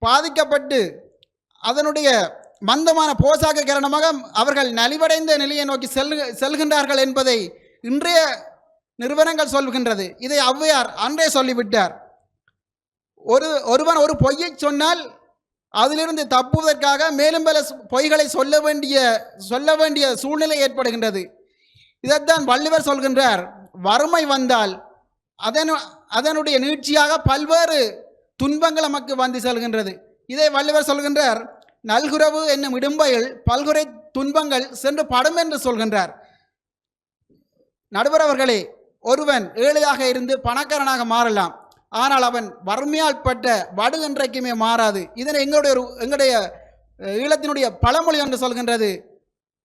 பாதிக்கப்பட்டு அதனுடைய மந்தமான போசாக்கு காரணமாக அவர்கள் நலிவடைந்த நிலையை நோக்கி செல்கின்றார்கள் என்பதை இன்றைய நிறுவனங்கள் சொல்கின்றது. இதை ஔவையார் அன்றே சொல்லிவிட்டார். ஒருவன் ஒரு பொய்யை சொன்னால் அதிலிருந்து தப்புவதற்காக மேலும் பல பொய்களை சொல்ல வேண்டிய சூழ்நிலை ஏற்படுகின்றது. இதைத்தான் வள்ளுவர் சொல்கின்றார், வறுமை வந்தால் அதனுடைய நீட்சியாக பல்வேறு துன்பங்கள் நமக்கு வந்து செல்கின்றது. இதை வள்ளுவர் சொல்கின்றார், நல்குறவு என்னும் இடும்பையில் பல்குறை துன்பங்கள் சென்று படும் என்று சொல்கின்றார். நடுவர் அவர்களே, ஒருவன் ஏழையாக இருந்து பணக்காரனாக மாறலாம், ஆனால் அவன் வறுமையால் பட்ட வடு என்றைக்குமே மாறாது. இதனை எங்களுடைய ஈழத்தினுடைய பழமொழி என்று சொல்கின்றது,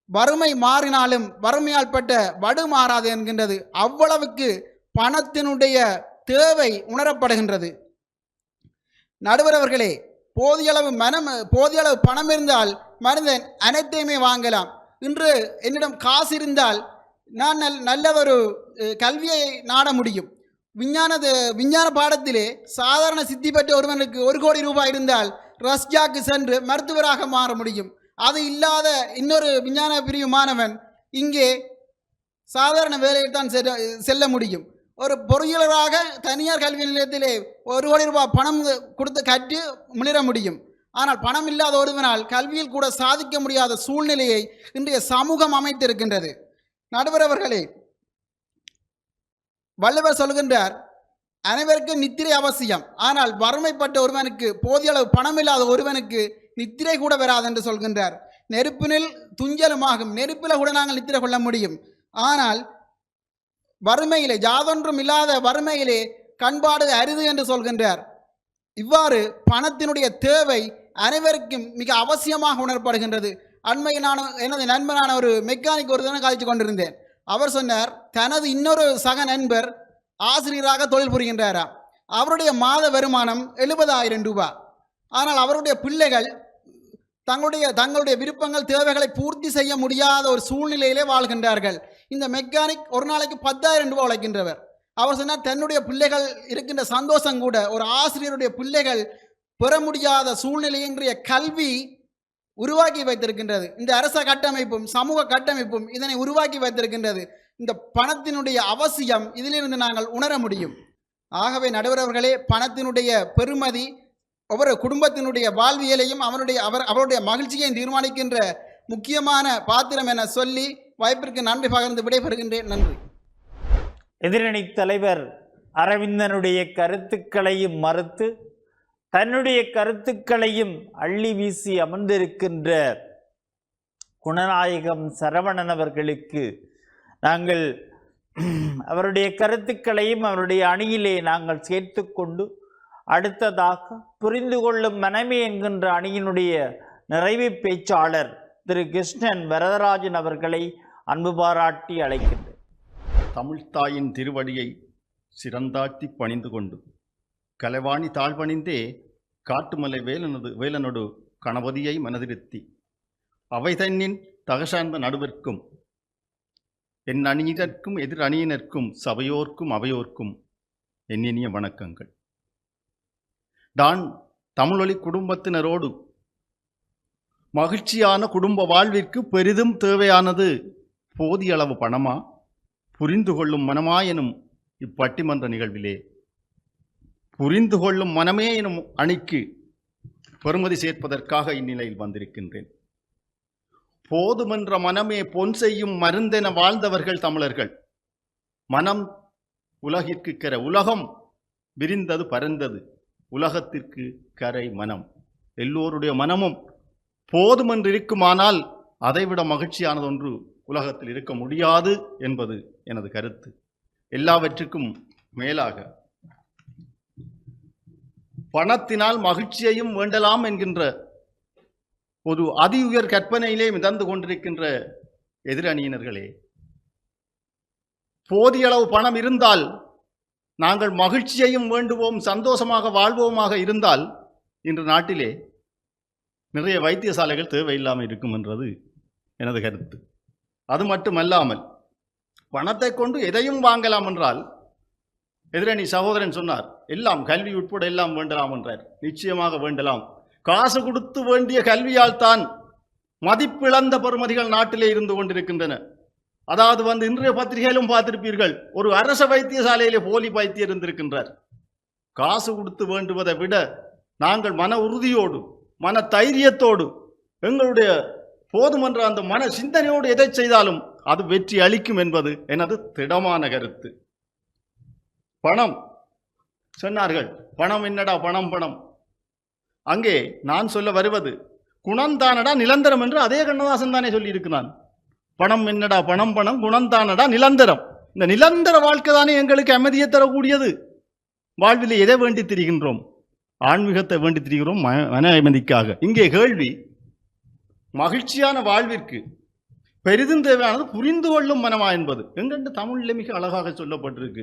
வறுமை மாறினாலும் வறுமையால் பட்ட வடு மாறாது என்கின்றது. அவ்வளவுக்கு பணத்தினுடைய தேவை உணரப்படுகின்றது. நடுவர் அவர்களே, போதிய அளவு பணம் இருந்தால் மனிதன் அனைத்தையுமே வாங்கலாம். இன்று என்னிடம் காசு இருந்தால் நான் நல்ல ஒரு கல்வியை நாட முடியும். விஞ்ஞான பாடத்திலே சாதாரண சித்தி பெற்ற ஒருவனுக்கு 1 கோடி ரூபாய் இருந்தால் ரஷ்யாவுக்கு சென்று மருத்துவராக மாற முடியும். அது இல்லாத இன்னொரு விஞ்ஞான பிரிவு மாணவன் இங்கே சாதாரண வேலையில் தான் செல்ல முடியும். ஒரு பொறியியலராக தனியார் கல்வி நிலையத்திலே 1 கோடி ரூபாய் பணம் கொடுத்து கற்று முன்னேற முடியும். ஆனால் பணம் இல்லாத ஒருவனால் கல்வியில் கூட சாதிக்க முடியாத சூழ்நிலையை இன்றைய சமூகம் அமைத்திருக்கின்றது. நடுவர் அவர்களே, வள்ளுவர் சொல்கின்றார், அனைவருக்கும் நித்திரை அவசியம், ஆனால் வறுமைப்பட்ட ஒருவனுக்கு, போதிய அளவு பணம் இல்லாத ஒருவனுக்கு நித்திரை கூட வராது என்று சொல்கின்றார். நெருப்பினில் துஞ்சலுமாகும், நெருப்பில் கூட நாங்கள் நித்திரை கொள்ள முடியும். ஆனால் வறுமையிலே, யாதொன்றும் இல்லாத வறுமையிலே கண்பாடு அரிது என்று சொல்கின்றார். இவ்வாறு பணத்தினுடைய தேவை அனைவருக்கும் மிக அவசியமாக உணரப்படுகின்றது. அண்மையில் நான் எனது நண்பனான ஒரு மெக்கானிக் ஒரு தினம் கழித்து கொண்டிருந்தேன். அவர் சொன்னார், தனது இன்னொரு சக நண்பர் ஆசிரியராக தொழில் புரிகின்றாரா. அவருடைய மாத வருமானம் 70,000 ரூபாய். ஆனால் அவருடைய பிள்ளைகள் தங்களுடைய விருப்பங்கள் தேவைகளை பூர்த்தி செய்ய முடியாத ஒரு சூழ்நிலையிலே வாழ்கின்றார்கள். இந்த மெக்கானிக் ஒரு நாளைக்கு 10,000 ரூபாய் உழைக்கின்றவர். அவர் சொன்னார், தன்னுடைய பிள்ளைகள் இருக்கின்ற சந்தோஷம் கூட ஒரு ஆசிரியருடைய பிள்ளைகள் பெற முடியாத சூழ்நிலை இன்றைய கல்வி உருவாக்கி வைத்திருக்கின்றது. இந்த அரச கட்டமைப்பும் சமூக கட்டமைப்பும் இதனை உருவாக்கி வைத்திருக்கின்றது. இந்த பணத்தினுடைய அவசியம் இதிலிருந்து நாங்கள் உணர முடியும். ஆகவே நடுவர் அவர்களே, பணத்தினுடைய பெருமதி ஒவ்வொரு குடும்பத்தினுடைய வாழ்வியலையும் அவருடைய மகிழ்ச்சியையும் தீர்மானிக்கின்ற முக்கியமான பாத்திரம் என சொல்லி வாய்ப்பிற்கு நன்றி பகிர்ந்து விடைபெறுகின்றேன். நன்றி. எதிரணி தலைவர் அரவிந்தனுடைய கருத்துக்களையும் மறுத்து தன்னுடைய கருத்துக்களையும் அள்ளி வீசி அமர்ந்திருக்கின்ற குணநாயகம் சரவணன் அவர்களுக்கு நாங்கள் அவருடைய கருத்துக்களையும் அவருடைய அணியிலே நாங்கள் சேர்த்து கொண்டு அடுத்ததாக புரிந்து கொள்ளும் மனமே என்கின்ற அணியினுடைய நிறைவு பேச்சாளர் திரு கிருஷ்ணன் வரதராஜன் அவர்களை அன்பு பாராட்டி அழைக்கின்றேன். தமிழ்த்தாயின் திருவடியை சிறந்தாட்டி பணிந்து கொண்டு கலைவாணி தாழ்வணிந்தே காட்டுமலை வேலனொடு கணபதியை மனதிருத்தி அவை தன்னின் தகசார்ந்த நடுவிற்கும் என் அணியினர்க்கும் எதிர் அணியினர்க்கும் சபையோர்க்கும் அவையோர்க்கும் என்னினிய வணக்கங்கள். நான் தமிழொலி குடும்பத்தினரோடு மகிழ்ச்சியான குடும்ப வாழ்விற்கு பெரிதும் தேவையானது போதிய அளவு பணமா, புரிந்து கொள்ளும் மனமா எனும் இப்பட்டிமன்ற நிகழ்விலே புரிந்து கொள்ளும் மனமே எனும் அணிக்கு பெறுமதி சேர்ப்பதற்காக இந்நிலையில் வந்திருக்கின்றேன். போதுமென்ற மனமே பொன் செய்யும் மருந்தென வாழ்ந்தவர்கள் தமிழர்கள். மனம் உலகிற்கு கரை, உலகம் விரிந்தது பரந்தது, உலகத்திற்கு கரை மனம். எல்லோருடைய மனமும் போதுமென்று இருக்குமானால் அதைவிட மகிழ்ச்சியானது ஒன்று உலகத்தில் இருக்க முடியாது என்பது எனது கருத்து. எல்லாவற்றுக்கும் மேலாக பணத்தினால் மகிழ்ச்சியையும் வேண்டலாம் என்கின்ற ஒரு அதி உயர் கற்பனையிலே மிதந்து கொண்டிருக்கின்ற எதிரணியினர்களே, போதிய அளவு பணம் இருந்தால் நாங்கள் மகிழ்ச்சியையும் வேண்டுவோம், சந்தோஷமாக வாழ்வோமாக இருந்தால் இன்று நாட்டிலே நிறைய வைத்தியசாலைகள் தேவையில்லாமல் இருக்கும் என்றது எனது கருத்து. அது மட்டுமல்லாமல் பணத்தை கொண்டு எதையும் வாங்கலாம் என்றால் எதிரணி சகோதரன் சொன்னார், எல்லாம் கல்வி உட்பட எல்லாம் வேண்டலாம் என்றார். நிச்சயமாக வேண்டலாம். காசு கொடுத்து வேண்டிய கல்வியால் தான் மதிப்பிழந்த பெறுமதிகள் நாட்டிலே இருந்து கொண்டிருக்கின்றன. அதாவது இன்றைய பத்திரிகையிலும் பார்த்திருப்பீர்கள், ஒரு அரச வைத்தியசாலையிலே போலி வைத்தியர் இருந்திருக்கின்றார். காசு கொடுத்து வேண்டுவதை விட நாங்கள் மன உறுதியோடு மன தைரியத்தோடு எங்களுடைய போதுமென்ற அந்த மன சிந்தனையோடு எதை செய்தாலும் அது வெற்றி அளிக்கும் என்பது எனது திடமான கருத்து. பணம் சொன்னார்கள், பணம் என்னடா பணம் பணம். அங்கே நான் சொல்ல வருவது குணந்தானடா நிலந்தரம் என்று அதே கண்ணதாசன் தானே சொல்லி இருக்கிறான். பணம் என்னடா பணம் பணம், குணந்தானடா நிலந்தரம். இந்த நிலந்தர வாழ்க்கை தானே எங்களுக்கு அமைதியை தரக்கூடியது. வாழ்வில் எதை வேண்டி திரிகின்றோம்? ஆன்மீகத்தை வேண்டி திரிகிறோம், மன அமைதிக்காக. இங்கே கேள்வி, மகிழ்ச்சியான வாழ்விற்கு பெரிதும் தேவையானது புரிந்து கொள்ளும் மனமா என்பது எங்கென்று தமிழில் மிக அழகாக சொல்லப்பட்டிருக்கு.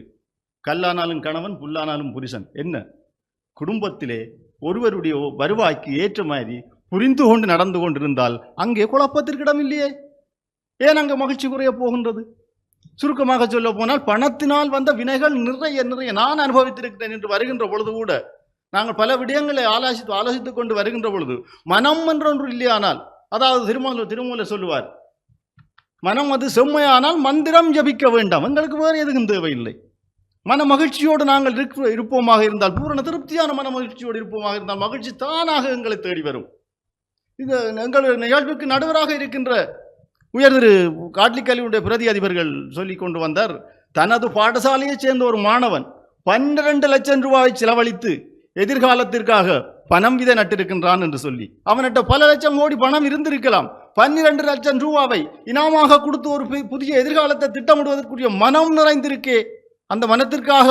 கல்லானாலும் கணவன், புல்லானாலும் புருஷன். என்ன குடும்பத்திலே ஒருவருடைய வருவாய்க்கு ஏற்ற மாதிரி புரிந்து கொண்டு நடந்து கொண்டிருந்தால் அங்கே குழப்பத்திற்கு இடம் இல்லையே. ஏன் அங்கே மகிழ்ச்சி குறைய போகின்றது? சுருக்கமாக சொல்ல போனால் பணத்தினால் வந்த வினைகள் நிறைய நான் அனுபவித்திருக்கிறேன் என்று வருகின்ற பொழுது கூட நாங்கள் பல விடயங்களை ஆலோசித்துக் கொண்டு வருகின்ற பொழுது மனம் என்றொன்று இல்லையானால், அதாவது திருமூலர் சொல்லுவார், மனம் அது செம்மையானால் மந்திரம் ஜபிக்க வேண்டாம், எங்களுக்கு வேறு எதுவும் தேவையில்லை. மன மகிழ்ச்சியோடு நாங்கள் இருப்போமாக இருந்தால், பூரண திருப்தியான மன மகிழ்ச்சியோடு இருப்போமாக இருந்தால் மகிழ்ச்சி தானாக எங்களை தேடி வரும். இது எங்கள் நிகழ்வுக்கு நடுவராக இருக்கின்ற உயர் திரு காட்லிக் கல்வியுடைய பிரதி அதிபர்கள் சொல்லி கொண்டு வந்தார், தனது பாடசாலையைச் சேர்ந்த ஒரு மாணவன் 12 லட்சம் ரூபாயை செலவழித்து எதிர்காலத்திற்காக பணம் விதை நட்டிருக்கின்றான் என்று சொல்லி. அவனிட்ட பல லட்சம் கோடி பணம் இருந்திருக்கலாம். 12 லட்சம் ரூபாவை இனாமாக கொடுத்து ஒரு புதிய எதிர்காலத்தை திட்டமிடுவதற்குரிய மனம் நிறைந்திருக்கே. அந்த மனத்திற்காக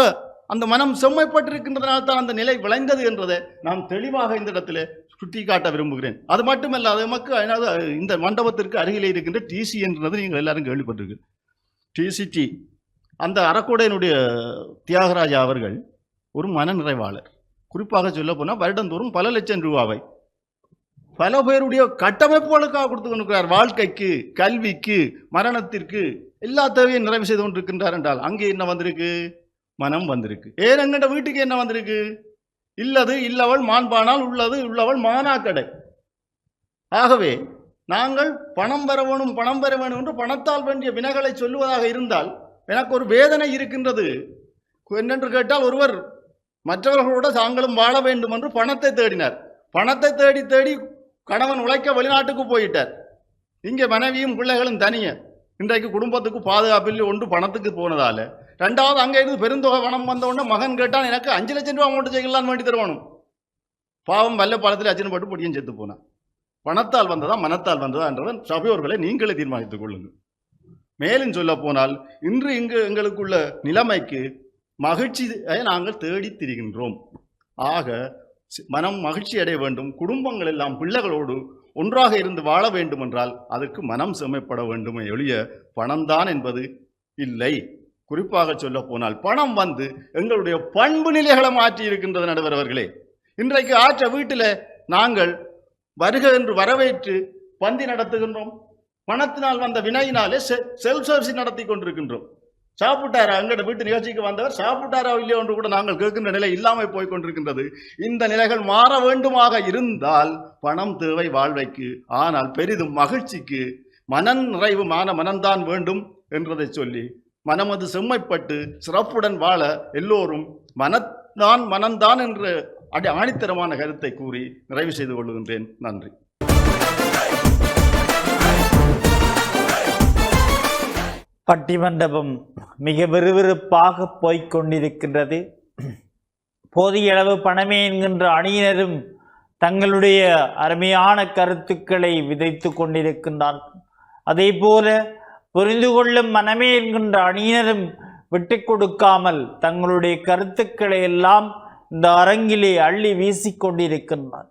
அந்த மனம் செம்மைப்பட்டிருக்கின்றதனால் தான் அந்த நிலை விளைந்தது என்றதை நான் தெளிவாக இந்த இடத்துல சுட்டிக்காட்ட விரும்புகிறேன். அது மட்டுமல்ல, அது நமக்கு இந்த மண்டபத்திற்கு அருகிலே இருக்கின்ற டிசி என்றது நீங்கள் எல்லாரும் கேள்விப்பட்டிருக்கு. டிசிடி அந்த அறக்கோடையினுடைய தியாகராஜா அவர்கள் ஒரு மனநிறைவாளர். குறிப்பாக சொல்ல போனால் வருடந்தோறும் பல லட்சம் ரூபாவை பல பேருடைய கட்டமைப்புகளுக்காக கொடுத்து கொண்டிருக்கிறார். வாழ்க்கைக்கு, கல்விக்கு, மரணத்திற்கு எல்லா தேவையும் நிறைவு செய்து கொண்டிருக்கின்றார் என்றால் அங்கே என்ன வந்திருக்கு? மனம் வந்திருக்கு. ஏன் எங்கட வீட்டுக்கு என்ன வந்திருக்கு? இல்லது இல்லவள் மாண்பானால், உள்ளது உள்ளவள் மானாக்கடை. ஆகவே நாங்கள் பணம் பெற வேணும், பணம் பெற வேணும் என்று பணத்தால் வேண்டிய வினைகளை சொல்லுவதாக இருந்தால் எனக்கு ஒரு வேதனை இருக்கின்றது. என்னென்று கேட்டால், ஒருவர் மற்றவர்களோட தாங்களும் வாழ வேண்டும் என்று பணத்தை தேடினார். பணத்தை தேடி தேடி கணவன் உழைக்க வெளிநாட்டுக்கு போயிட்டார். இங்கே மனைவியும் பிள்ளைகளும் தனிய இன்றைக்கு குடும்பத்துக்கு பாதுகாப்பில் ஒன்று பணத்துக்கு போனதால, ரெண்டாவது அங்கே இருந்து பெருந்தொகை பணம் வந்த உடனே மகன் கேட்டான், எனக்கு 5 லட்சம் ரூபா அமௌண்ட் செய்யலாம் வேண்டி தருவானும். பாவம் வல்ல பாலத்தில் அச்சனை போட்டு பொடியும் செத்து போனான். பணத்தால் வந்ததா மனத்தால் வந்ததா என்றதை சபையோர்களை நீங்களே தீர்மானித்துக் கொள்ளுங்கள். மேலும் சொல்ல போனால், இன்று இங்கு எங்களுக்குள்ள நிலைமைக்கு மகிழ்ச்சியை நாங்கள் தேடி திரிகின்றோம். ஆக மனம் மகிழ்ச்சி அடைய வேண்டும், குடும்பங்கள் எல்லாம் பிள்ளைகளோடு ஒன்றாக இருந்து வாழ வேண்டும் என்றால் அதற்கு மனம் செம்மைப்பட வேண்டுமே ஒழிய பணம்தான் என்பது இல்லை. குறிப்பாக சொல்ல போனால் பணம் வந்து எங்களுடைய பண்பு நிலைகளை மாற்றி இருக்கின்றது. நடுவர் அவர்களே, இன்றைக்கு ஆற்ற வீட்டில் நாங்கள் வருக என்று வரவேற்று பந்தி நடத்துகின்றோம். பணத்தினால் வந்த வினையினாலே செல்ஃப் சர்வீஸ் நடத்தி கொண்டிருக்கின்றோம். சாப்பிட்டாரா, எங்களோட வீட்டு நிகழ்ச்சிக்கு வந்தவர் சாப்பிட்டாரா இல்லையோ என்று கூட நாங்கள் கேட்கின்ற நிலை இல்லாமல் போய் கொண்டிருக்கின்றது. இந்த நிலைகள் மாற வேண்டுமாக இருந்தால் பணம் தேவை வாழ்வைக்கு, ஆனால் பெரிதும் மகிழ்ச்சிக்கு மனம் நிறைவு மனம்தான் வேண்டும் என்றதை சொல்லி மனமது செம்மைப்பட்டு சிறப்புடன் வாழ எல்லோரும் மனம்தான் என்ற ஆணித்தரமான கருத்தை கூறி நிறைவு செய்து கொள்கின்றேன். நன்றி. பட்டிமண்டபம் மிக விறுவிறுப்பாக போய்கொண்டிருக்கின்றது. போதிய அளவு பணமே என்கின்ற அணியினரும் தங்களுடைய அருமையான கருத்துக்களை விதைத்து கொண்டிருக்கின்றார்கள். அதே போல புரிந்து கொள்ளும் மனமே என்கின்ற அணியினரும் விட்டு கொடுக்காமல் தங்களுடைய கருத்துக்களை எல்லாம் இந்த அரங்கிலே அள்ளி வீசிக்கொண்டிருக்கின்றார்.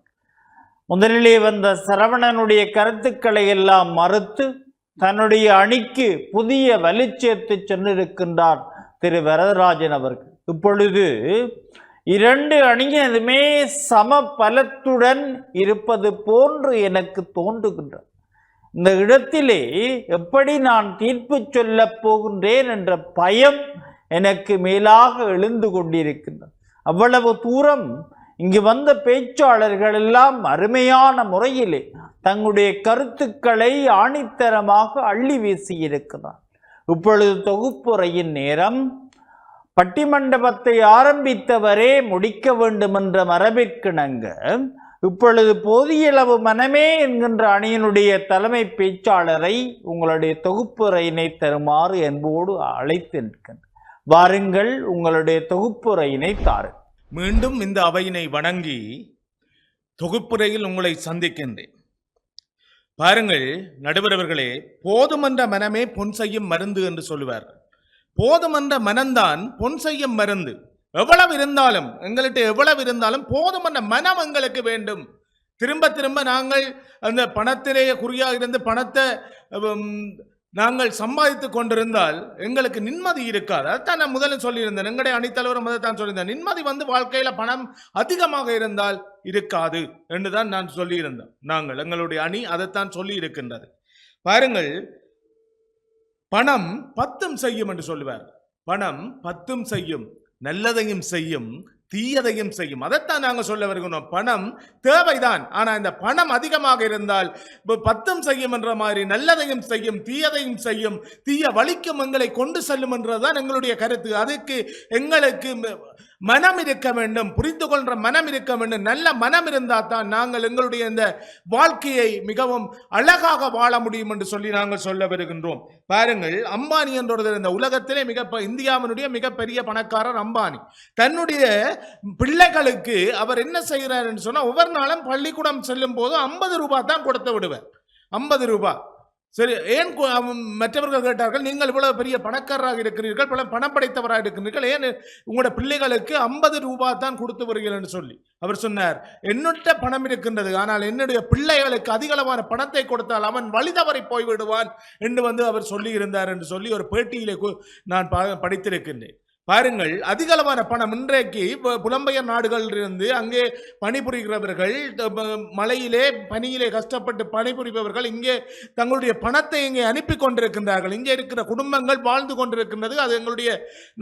முதலிலே வந்த சரவணனுடைய கருத்துக்களை எல்லாம் மறுத்து தன்னுடைய அணிக்கு புதிய வலிச்சேர்த்து சென்றிருக்கின்றார் திரு வரதராஜன் அவர்கள். இப்பொழுது 2 அணியினருமே சம பலத்துடன் இருப்பது போன்று எனக்கு தோன்றுகின்றது. இந்த இடத்திலே எப்படி நான் தீர்ப்பு சொல்ல போகின்றேன் என்ற பயம் எனக்கு மேலாக எழுந்து கொண்டிருக்கின்றது. அவ்வளவு தூரம் இங்கு வந்த பேச்சாளர்கள் எல்லாம் அருமையான முறையிலே தங்களுடைய கருத்துக்களை ஆணித்தரமாக அள்ளி வீசியிருக்கிறார். இப்பொழுது தொகுப்புரையின் நேரம். பட்டிமண்டபத்தை ஆரம்பித்தவரே முடிக்க வேண்டும் என்ற மரபிற்கிணங்க இப்பொழுது போதியளவு மனமே என்கின்ற அணியினுடைய தலைமை பேச்சாளரை உங்களுடைய தொகுப்புரையினை தருமாறு என்போடு அழைத்து நிற்கின்றனர். வாருங்கள், உங்களுடைய தொகுப்புரையினை தாருங்கள். மீண்டும் இந்த அவையினை வணங்கி தொகுப்புரையில் உங்களை சந்திக்கின்றேன். பாருங்கள் நடுவர் அவர்களே, போதுமன்ற மனமே பொன் செய்யும் மருந்து என்று சொல்லுவார். போதுமன்ற மனம்தான் பொன் செய்யும் மருந்து. எவ்வளவு இருந்தாலும் எங்கள்கிட்ட எவ்வளவு இருந்தாலும் போதுமன்ற மனம் எங்களுக்கு வேண்டும். திரும்ப திரும்ப நாங்கள் அந்த பணத்திலேயே குறியாக இருந்து பணத்தை நாங்கள் சம்பாதித்து கொண்டிருந்தால் எங்களுக்கு நிம்மதி இருக்காது. அதைத்தான் நான் முதலில் சொல்லியிருந்தேன். எங்களுடைய அணித்தலைவரும் அதைத்தான் சொல்லியிருந்தேன். நிம்மதி வந்து வாழ்க்கையில் பணம் அதிகமாக இருந்தால் இருக்காது என்றுதான் நான் சொல்லியிருந்தேன். நாங்கள் எங்களுடைய அணி அதைத்தான் சொல்லி இருக்கின்றது. பாருங்கள், பணம் 10 செய்யும் என்று சொல்லுவார். பணம் 10 செய்யும், நல்லதையும் செய்யும், தீயதையும் செய்யும். அதைத்தான் நாங்கள் சொல்ல வருகிறோம். பணம் தேவைதான், ஆனால் இந்த பணம் அதிகமாக இருந்தால் 10 செய்யும் என்ற மாதிரி நல்லதையும் செய்யும், தீயதையும் செய்யும், தீய வலிக்கும் எங்களை கொண்டு செல்லும் என்றதுதான் எங்களுடைய கருத்து. அதுக்கு எங்களுக்கு மனம் இருக்க வேண்டும், புரிந்து கொள்ற மனம் இருக்க வேண்டும். நல்ல மனம் இருந்தால் தான் நாங்கள் எங்களுடைய இந்த வாழ்க்கையை மிகவும் அழகாக வாழ முடியும் என்று சொல்லி நாங்கள் சொல்ல வருகின்றோம். பாருங்கள், அம்பானி என்றொருவர் இந்த உலகத்திலே இந்தியாவினுடைய மிகப்பெரிய பணக்காரர் அம்பானி. தன்னுடைய பிள்ளைகளுக்கு அவர் என்ன செய்கிறார் என்று சொன்னால், ஒவ்வொரு நாளும் பள்ளிக்கூடம் செல்லும் போது 50 ரூபாய் தான் கொடுத்து விடுவார். 50 ரூபாய். சரி, ஏன் மற்றவர்கள் கேட்டார்கள், நீங்கள் இவ்வளவு பெரிய பணக்காரராக இருக்கிறீர்கள், பல பணம் படைத்தவராக இருக்கிறீர்கள், ஏன் உங்களோட பிள்ளைகளுக்கு 50 ரூபாய் தான் கொடுத்து வருகிறீர்கள் என்று சொல்லி அவர் சொன்னார், என்னிட்ட பணம் இருக்கின்றது, ஆனால் என்னுடைய பிள்ளைகளுக்கு அதிகளவான பணத்தை கொடுத்தால் அவன் வழி தவறி போய்விடுவான் என்று அவர் சொல்லி இருந்தார் என்று சொல்லி ஒரு பேட்டியிலே நான் படித்திருக்கின்றேன். பாருங்கள், அதிகளவான பணம் இன்றைக்கு புலம்பெயர் நாடுகளிலிருந்து அங்கே பணிபுரிகிறவர்கள், மழையிலே பனியிலே கஷ்டப்பட்டு பணிபுரிபவர்கள் இங்கே தங்களுடைய பணத்தை இங்கே அனுப்பி கொண்டிருக்கின்றார்கள். இங்கே இருக்கிற குடும்பங்கள் வாழ்ந்து கொண்டிருக்கின்றது. அது எங்களுடைய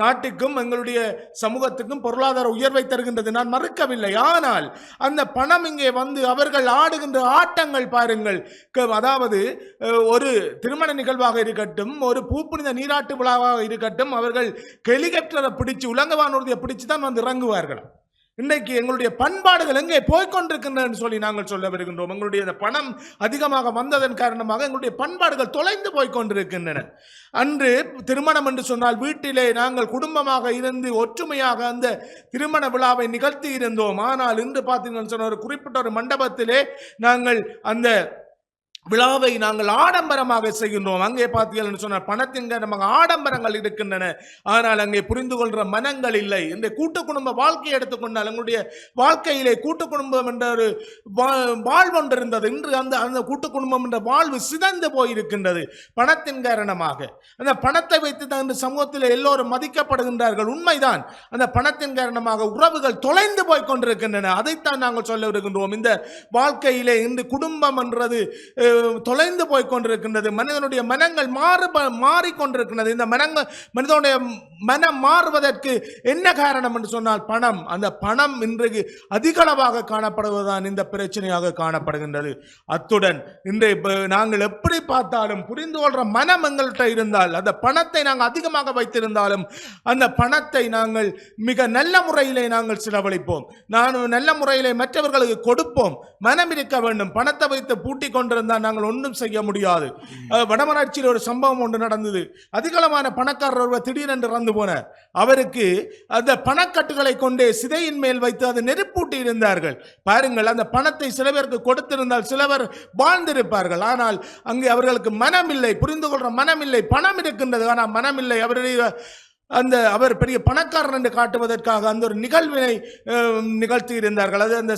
நாட்டுக்கும் எங்களுடைய சமூகத்துக்கும் பொருளாதார உயர்வை தருகின்றது, நான் மறுக்கவில்லை. ஆனால் அந்த பணம் இங்கே வந்து அவர்கள் ஆடுகின்ற ஆட்டங்கள் பாருங்கள். அதாவது ஒரு திருமண நிகழ்வாக இருக்கட்டும், ஒரு பூப்புனித நீராட்டு விழாவாக இருக்கட்டும், அவர்கள் கெலிகப்டரை பிடிச்சு உலங்கவானூர்தியை பிடிச்சு தான் வந்து இறங்குவார்கள். இன்றைக்கு எங்களுடைய பண்பாடுகள் எங்கே போய்கொண்டிருக்கின்றன சொல்லி நாங்கள் சொல்ல வருகின்றோம். எங்களுடைய பணம் அதிகமாக வந்ததன் காரணமாக எங்களுடைய பண்பாடுகள் தொலைந்து போய்கொண்டிருக்கின்றன. அன்று திருமணம் என்று சொன்னால் வீட்டிலே நாங்கள் குடும்பமாக இருந்து ஒற்றுமையாக அந்த திருமண விழாவை நிகழ்த்தி இருந்தோம். ஆனால் இன்று பார்த்தீங்கன்னு சொன்ன ஒரு குறிப்பிட்ட ஒரு மண்டபத்திலே நாங்கள் அந்த விழாவை நாங்கள் ஆடம்பரமாக செய்கின்றோம். அங்கே பார்த்தீர்கள் சொன்னால் பணத்தின் காரணமாக ஆடம்பரங்கள் இருக்கின்றன, ஆனால் அங்கே புரிந்து கொள்கிற மனங்கள் இல்லை. இந்த கூட்டு குடும்ப வாழ்க்கையை எடுத்துக்கொண்டால் எங்களுடைய வாழ்க்கையிலே கூட்டு குடும்பம் என்ற ஒரு வாழ்வு ஒன்று இருந்தது. இன்று அந்த கூட்டு குடும்பம் என்ற வாழ்வு சிதைந்து போயிருக்கின்றது பணத்தின் காரணமாக. அந்த பணத்தை வைத்து தான் இந்த சமூகத்தில் எல்லோரும் மதிக்கப்படுகின்றார்கள், உண்மைதான். அந்த பணத்தின் காரணமாக உறவுகள் தொலைந்து போய் கொண்டிருக்கின்றன. அதைத்தான் நாங்கள் சொல்ல வருகின்றோம். இந்த வாழ்க்கையிலே இந்த குடும்பம் என்றது தொலைந்து போய் கொண்டிருக்கின்றது. மனிதனுடைய மனங்கள் மாறிக்கொண்டிருக்கின்றது. இந்த மனிதனுடைய மனம் மாறுவதற்கு என்ன காரணம் என்று சொன்னால் பணம். அந்த பணம் இன்றைக்கு அதிகளவாக காணப்படுவதுதான் இந்த பிரச்சனையாக காணப்படுகின்றது. அத்துடன் இன்றைய நாங்கள் எப்படி பார்த்தாலும் புரிந்து கொள்ற மனம் எங்கள்கிட்ட இருந்தால், அந்த பணத்தை நாங்கள் அதிகமாக வைத்திருந்தாலும் அந்த பணத்தை நாங்கள் மிக நல்ல முறையிலே நாங்கள் செலவழிப்போம், நல்ல முறையிலே மற்றவர்களுக்கு கொடுப்போம். மனம் இருக்க வேண்டும். பணத்தை வைத்து பூட்டி கொண்டிருந்தால் நாங்கள் ஒன்றும் செய்ய முடியாது. வடமராட்சியில் ஒரு சம்பவம் ஒன்று நடந்தது. அதிகளவான பணக்காரர் ஒருவர் திடீரென்று இறந்து போனார். அவருக்கு அந்த பணக்கட்டுகளை கொண்டே சிதையின் மேல் வைத்து அதை நெருப்பூட்டி இருந்தார்கள். பாருங்கள், அந்த பணத்தை சில பேருக்கு கொடுத்திருந்தால் சிலவர் வாழ்ந்திருப்பார்கள். ஆனால் அங்கே அவர்களுக்கு மனம் இல்லை, புரிந்து கொள்ற மனம் இல்லை. பணம் இருக்கின்றது, ஆனால் மனம் இல்லை. அவர் பெரிய பணக்காரர் என்று காட்டுவதற்காக அந்த ஒரு நிகழ்வினை நிகழ்த்தி இருந்தார்கள். அது அந்த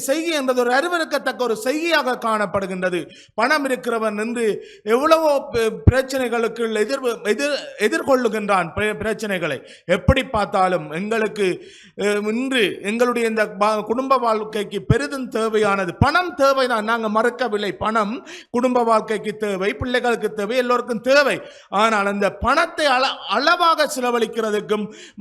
செய்கை என்பது ஒரு அருவருக்கத்தக்க ஒரு செய்கையாக காணப்படுகின்றது. பணம் இருக்கிறவன் என்று எவ்வளவோ பிரச்சனைகளுக்கு எதிர்கொள்ளுகின்றான். பிரச்சனைகளை எப்படி பார்த்தாலும் எங்களுக்கு இன்று எங்களுடைய இந்த குடும்ப வாழ்க்கைக்கு பெரிதும் தேவையானது பணம் தேவைதான், நாங்கள் மறக்கவில்லை. பணம் குடும்ப வாழ்க்கைக்கு தேவை, பிள்ளைகளுக்கு தேவை, எல்லோருக்கும் தேவை. ஆனால் அந்த பணத்தை அளவாக செலவழிக்கிறதுக்கும்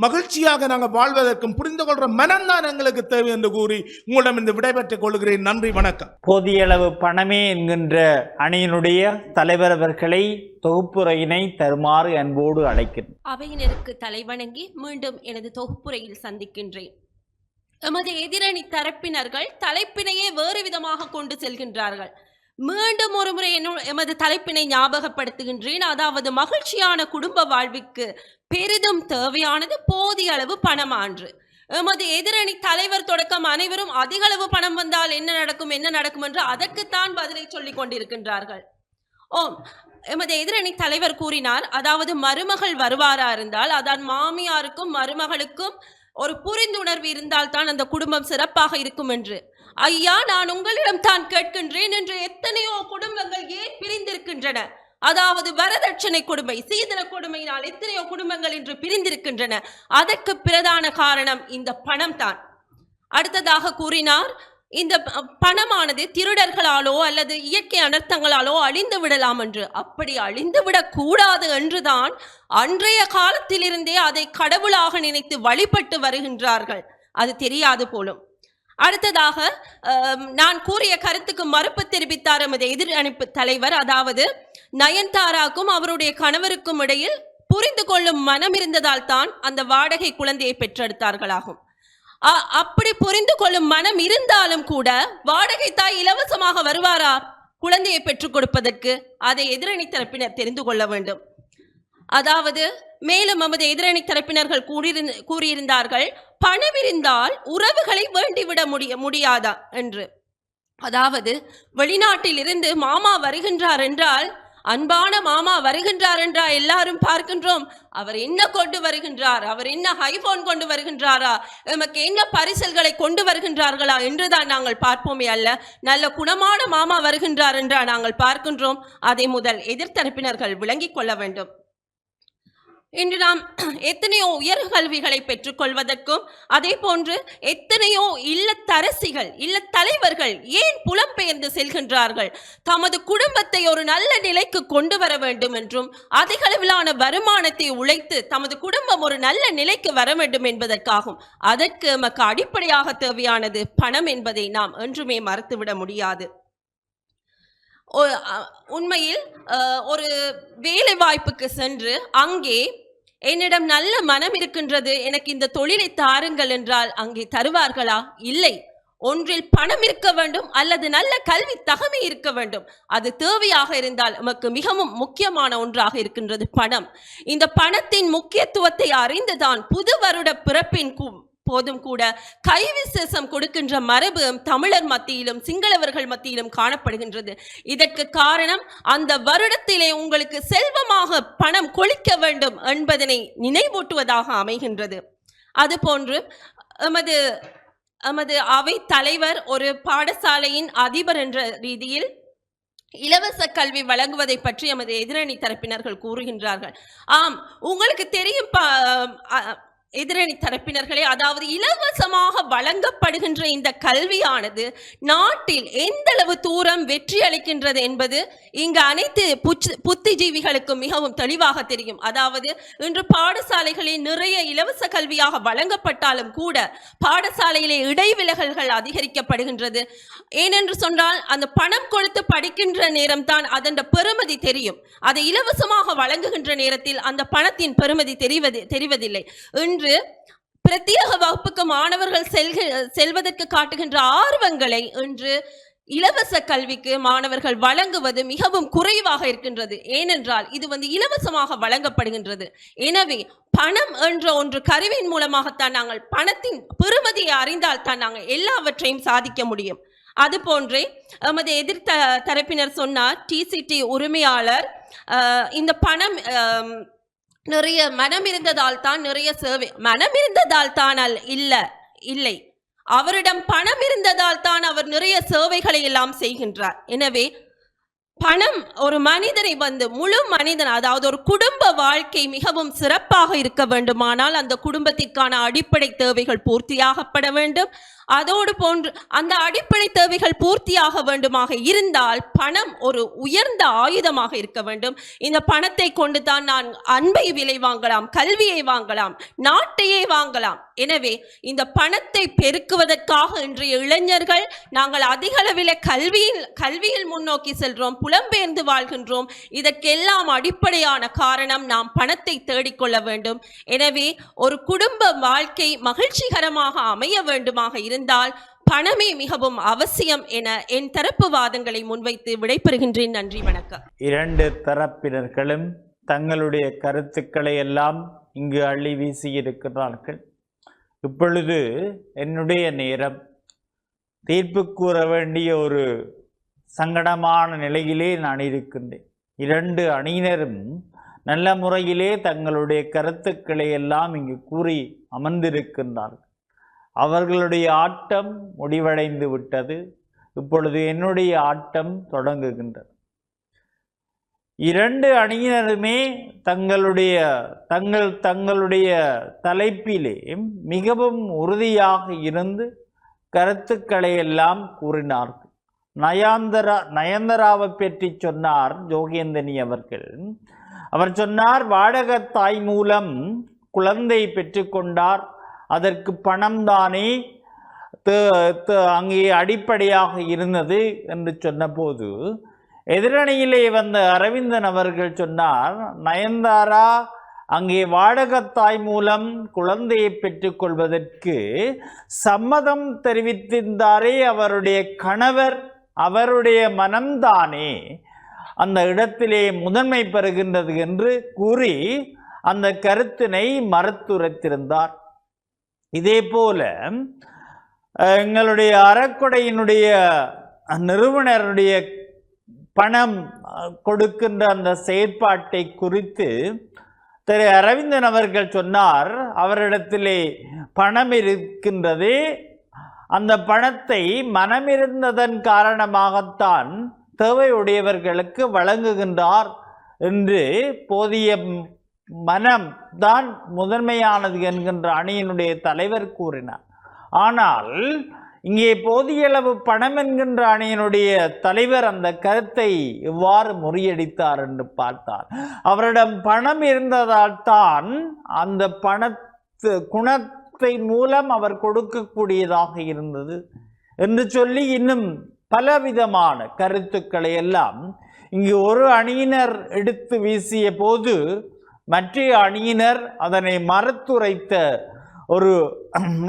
மகிழ்ச்சியாக நாங்கள் வாழ்வதற்கும் புரிந்து கொள்ற மனம் தான் எங்களுக்கு தேவை என்று கூறி உங்களிடம் இந்த விடைபெற்றுக் கொள்கிறேன். நன்றி, வணக்கம். போதிய அளவு பணமே என்கின்ற அணியினுடைய தலைவர் அவர்களை தொகுப்புரையினை தருமாறு அன்போடு அழைக்கிறேன். அவையினருக்கு தலைவணங்கி மீண்டும் எனது தொகுப்புரையில் சந்திக்கின்றேன். எமது எதிரணி தரப்பினர்கள் தலைப்பினையே வேறு விதமாக கொண்டு செல்கின்றார்கள். மீண்டும் ஒரு முறை எமது தலைப்பினை ஞாபகப்படுத்துகின்றேன். அதாவது மகிழ்ச்சியான குடும்ப வாழ்வுக்கு பெரிதும் தேவையானது போதிய அளவு பணமான்று. எமது எதிரணி தலைவர் தொடக்கம் அனைவரும் அதிக அளவு பணம் வந்தால் என்ன நடக்கும் என்று அதற்குத்தான் பதிலை சொல்லிக் கொண்டிருக்கின்றார்கள். எமது எதிரணி தலைவர் கூறினார், அதாவது மருமகள் வருவாரா இருந்தால் அதான் மாமியாருக்கும் மருமகளுக்கும் ஒரு புரிந்துணர்வு இருந்தால் தான் அந்த குடும்பம் சிறப்பாக இருக்கும் என்று. ஐயா, நான் உங்களிடம் தான் கேட்கின்றேன், என்று எத்தனையோ குடும்பங்கள் ஏன் பிரிந்திருக்கின்றன? அதாவது வரதட்சணை கொடுமை, சீதன கொடுமையினால் எத்தனையோ குடும்பங்கள் இன்று பிரிந்திருக்கின்றன. அதற்கு பிரதான காரணம் இந்த பணம் தான். அடுத்ததாக கூறினார், இந்த பணமானது திருடர்களாலோ அல்லது இயற்கை அனர்த்தங்களாலோ அழிந்து விடலாம் என்று. அப்படி அழிந்து விடக் கூடாது என்றுதான் அன்றைய காலத்திலிருந்தே அதை கடவுளாக நினைத்து வழிபட்டு வருகின்றார்கள். அது தெரியாது போலும். அடுத்ததாக நான் கூறிய கருத்துக்கு மறுப்பு தெரிவித்தார் எமது எதிரணிப்பு தலைவர். அதாவது நயன்தாராக்கும் அவருடைய கணவருக்கும் இடையில் புரிந்து கொள்ளும் மனம் இருந்ததால் தான் அந்த வாடகை குழந்தையை பெற்றெடுத்தார்களாகும். அப்படி புரிந்து கொள்ளும் மனம் இருந்தாலும் கூட வாடகை தாய் இலவசமாக வருவாரா குழந்தையை பெற்றுக் கொடுப்பதற்கு? அதை எதிரணி தரப்பினர் தெரிந்து கொள்ள வேண்டும். அதாவது மேலும் நமது எதிரணி தரப்பினர்கள் கூறியிருந்தார்கள், பணம் இருந்தால் உறவுகளை வேண்டிவிட முடியாதா என்று. அதாவது வெளிநாட்டில் இருந்து மாமா வருகின்றார் என்றால் அன்பான மாமா வருகின்றார் என்றா எல்லாரும் பார்க்கின்றோம். அவர் என்ன கொண்டு வருகின்றார், அவர் என்ன ஐபோன் கொண்டு வருகின்றாரா, எமக்கு என்ன பரிசல்களை கொண்டு வருகின்றார்களா என்றுதான் நாங்கள் பார்ப்போமே அல்ல, நல்ல குணமான மாமா வருகின்றார் என்றா நாங்கள் பார்க்கின்றோம். அதை முதல் எதிர்த்தரப்பினர்கள் விளங்கிக் கொள்ள வேண்டும். இன்று நாம் எத்தனையோ உயர் கல்விகளை பெற்றுக்கொள்வதற்கும் அதே போன்று எத்தனையோ இல்லத்தரசிகள் இல்ல தலைவர்கள் ஏன் புலம்பெயர்ந்து செல்கின்றார்கள், தமது குடும்பத்தை ஒரு நல்ல நிலைக்கு கொண்டு வர வேண்டும் என்றும் அதிக அளவிலான வருமானத்தை உழைத்து தமது குடும்பம் ஒரு நல்ல நிலைக்கு வர வேண்டும் என்பதற்காகும். அதற்கு நமக்கு அடிப்படையாக தேவையானது பணம் என்பதை நாம் என்றுமே மறுத்துவிட முடியாது. உண்மையில் ஒரு வேலை வாய்ப்புக்கு சென்று அங்கே என்னிடம் நல்ல மனம் இருக்கின்றது, எனக்கு இந்த தொழிலை தாருங்கள் என்றால் அங்கே தருவார்களா? இல்லை. ஒன்றில் பணம் இருக்க வேண்டும் அல்லது நல்ல கல்வி தகமை இருக்க வேண்டும். அது தேவையாக இருந்தால் நமக்கு மிகவும் முக்கியமான ஒன்றாக இருக்கின்றது பணம். இந்த பணத்தின் முக்கியத்துவத்தை அறிந்துதான் புது வருட பிறப்பின் போதும் கூட கைவிசேஷம் கொடுக்கின்ற மரபு தமிழர் மத்தியிலும் சிங்களவர்கள் மத்தியிலும் காணப்படுகின்றது. இதற்கு காரணம் அந்த வருடத்திலே உங்களுக்கு செல்வமாக பணம் கொளிக்க வேண்டும் என்பதனை நினைவூட்டுவதாக அமைகின்றது. அதுபோன்று எமது அவை தலைவர் ஒரு பாடசாலையின் அதிபர் என்ற ரீதியில் இலவச கல்வி வழங்குவதை பற்றி எமது எதிரணி தரப்பினர்கள் கூறுகின்றார்கள். ஆம், உங்களுக்கு தெரியும் எதிரணி தரப்பினர்களே, அதாவது இலவசமாக வழங்கப்படுகின்ற இந்த கல்வியானது நாட்டில் எந்த அளவு தூரம் வெற்றி அளிக்கின்றது என்பது இங்கு அனைத்து புத்திஜீவிகளுக்கும் மிகவும் தெளிவாக தெரியும். அதாவது இன்று பாடசாலைகளில் நிறைய இலவச கல்வியாக வழங்கப்பட்டாலும் கூட பாடசாலையிலே இடைவிலகல்கள் அதிகரிக்கப்படுகின்றது. ஏனென்று சொன்னால் அந்த பணம் கொடுத்து படிக்கின்ற நேரம் தான் அதன் பெறுமதி தெரியும். அதை இலவசமாக வழங்குகின்ற நேரத்தில் அந்த பணத்தின் பெறுமதி தெரிவதில்லை. இன்று பிரத்யேக வகுப்புக்கு மாணவர்கள் செல்வதற்கு காட்டுகின்ற ஆர்வங்களை இன்று இலவச கல்விக்கு மாணவர்கள் வழங்குவது மிகவும் குறைவாக இருக்கின்றது. ஏனென்றால் இது இலவசமாக வழங்கப்படுகின்றது. எனவே பணம் என்ற ஒன்று கருவியின் மூலமாகத்தான் நாங்கள் பணத்தின் பெறுமதியை அறிந்தால் தான் நாங்கள் எல்லாவற்றையும் சாதிக்க முடியும். அதுபோன்றே எமது எதிர்த்த தரப்பினர் சொன்னார், டிசிடி உரிமையாளர் இந்த பணம் நிறைய மனம் இருந்ததால் தான் நிறைய சேவை, மனம் இருந்ததால் தான் இல்லை, அவரிடம் பணம் இருந்ததால் தான் அவர் நிறைய சேவைகளை எல்லாம் செய்கின்றார். எனவே பணம் ஒரு மனிதனை முழு மனிதன், அதாவது ஒரு குடும்ப வாழ்க்கை மிகவும் சிறப்பாக இருக்க வேண்டுமானால் அந்த குடும்பத்திற்கான அடிப்படை தேவைகள் பூர்த்தியாகப்பட வேண்டும். அதோடு போன்று அந்த அடிப்படை தேவைகள் பூர்த்தியாக வேண்டுமாக இருந்தால் பணம் ஒரு உயர்ந்த ஆயுதமாக இருக்க வேண்டும். இந்த பணத்தை கொண்டு தான் நான் அன்பை விலை வாங்கலாம், கல்வியை வாங்கலாம், நாட்டையே வாங்கலாம். எனவே இந்த பணத்தை பெருக்குவதற்காக இன்றைய இளைஞர்கள் நாங்கள் அதிக அளவில் கல்வியில் முன்னோக்கி செல்றோம், புலம்பெயர்ந்து வாழ்கின்றோம். இதற்கெல்லாம் அடிப்படையான காரணம் நாம் பணத்தை தேடிக்கொள்ள வேண்டும். எனவே ஒரு குடும்ப வாழ்க்கை மகிழ்ச்சிகரமாக அமைய வேண்டுமாக இருந்தால் பணமே மிகவும் அவசியம் என என் தரப்பு வாதங்களை முன்வைத்து விடைபெறுகின்றேன். நன்றி, வணக்கம். இரண்டு தரப்பினர்களும் தங்களுடைய கருத்துக்களை எல்லாம் இங்கு அள்ளி வீசி இருக்கிறார்கள். இப்பொழுது என்னுடைய நேரம், தீர்ப்பு கூற வேண்டிய ஒரு சங்கடமான நிலையிலே நான் இருக்கின்றேன். இரண்டு அணியினரும் நல்ல முறையிலே தங்களுடைய கருத்துக்களை எல்லாம் இங்கு கூறி அமர்ந்திருக்கின்றார்கள். அவர்களுடைய ஆட்டம் முடிவடைந்து விட்டது. இப்பொழுது என்னுடைய ஆட்டம் தொடங்குகின்றது. இரண்டு அணியினருமே தங்களுடைய தலைப்பிலே மிகவும் உறுதியாக இருந்து கருத்துக்களை எல்லாம் கூறினார்கள். நயன்தாராவை பற்றி சொன்னார் ஜோகேந்திரன் அவர்கள். அவர் சொன்னார், வாடகத்தாய் மூலம் குழந்தை பெற்றுக்கொண்டார், அதற்கு பணம் தானே அங்கே அடிப்படையாக இருந்தது என்று சொன்னபோது எதிரணியிலே வந்த அரவிந்தன் அவர்கள் சொன்னார், நயன்தாரா அங்கே வாடகத்தாய் மூலம் குழந்தையை பெற்றுக்கொள்வதற்கு சம்மதம் தெரிவித்திருந்தாரே அவருடைய கணவர், அவருடைய மனம்தானே அந்த இடத்திலே முதன்மை பெறுகின்றது என்று கூறி அந்த கருத்தினை மறுத்துரைத்திருந்தார். இதே போல எங்களுடைய அறக்கொடையினுடைய நிறுவனருடைய பணம் கொடுக்கின்ற அந்த செயற்பாட்டை குறித்து திரு அரவிந்தன் அவர்கள் சொன்னார். அவரிடத்திலே பணம் இருக்கின்றது, அந்த பணத்தை மனமிருந்ததன் காரணமாகத்தான் தேவையுடையவர்களுக்கு வழங்குகின்றார் என்று, போதிய மனம் தான் முதன்மையானது என்கின்ற அணியினுடைய தலைவர் கூறினார். ஆனால் இங்கே போதிய அளவு பணம் என்கின்ற அணியினுடைய தலைவர் அந்த கருத்தை எவ்வாறு முறியடித்தார் என்று பார்த்தார். அவரிடம் பணம் இருந்ததால் தான் அந்த குணத்தை மூலம் அவர் கொடுக்கக்கூடியதாக இருந்தது என்று சொல்லி இன்னும் பலவிதமான கருத்துக்களை எல்லாம் இங்கு ஒரு அணியினர் எடுத்து வீசிய போது மற்ற அணியினர் அதனை மறுத்துரைத்த ஒரு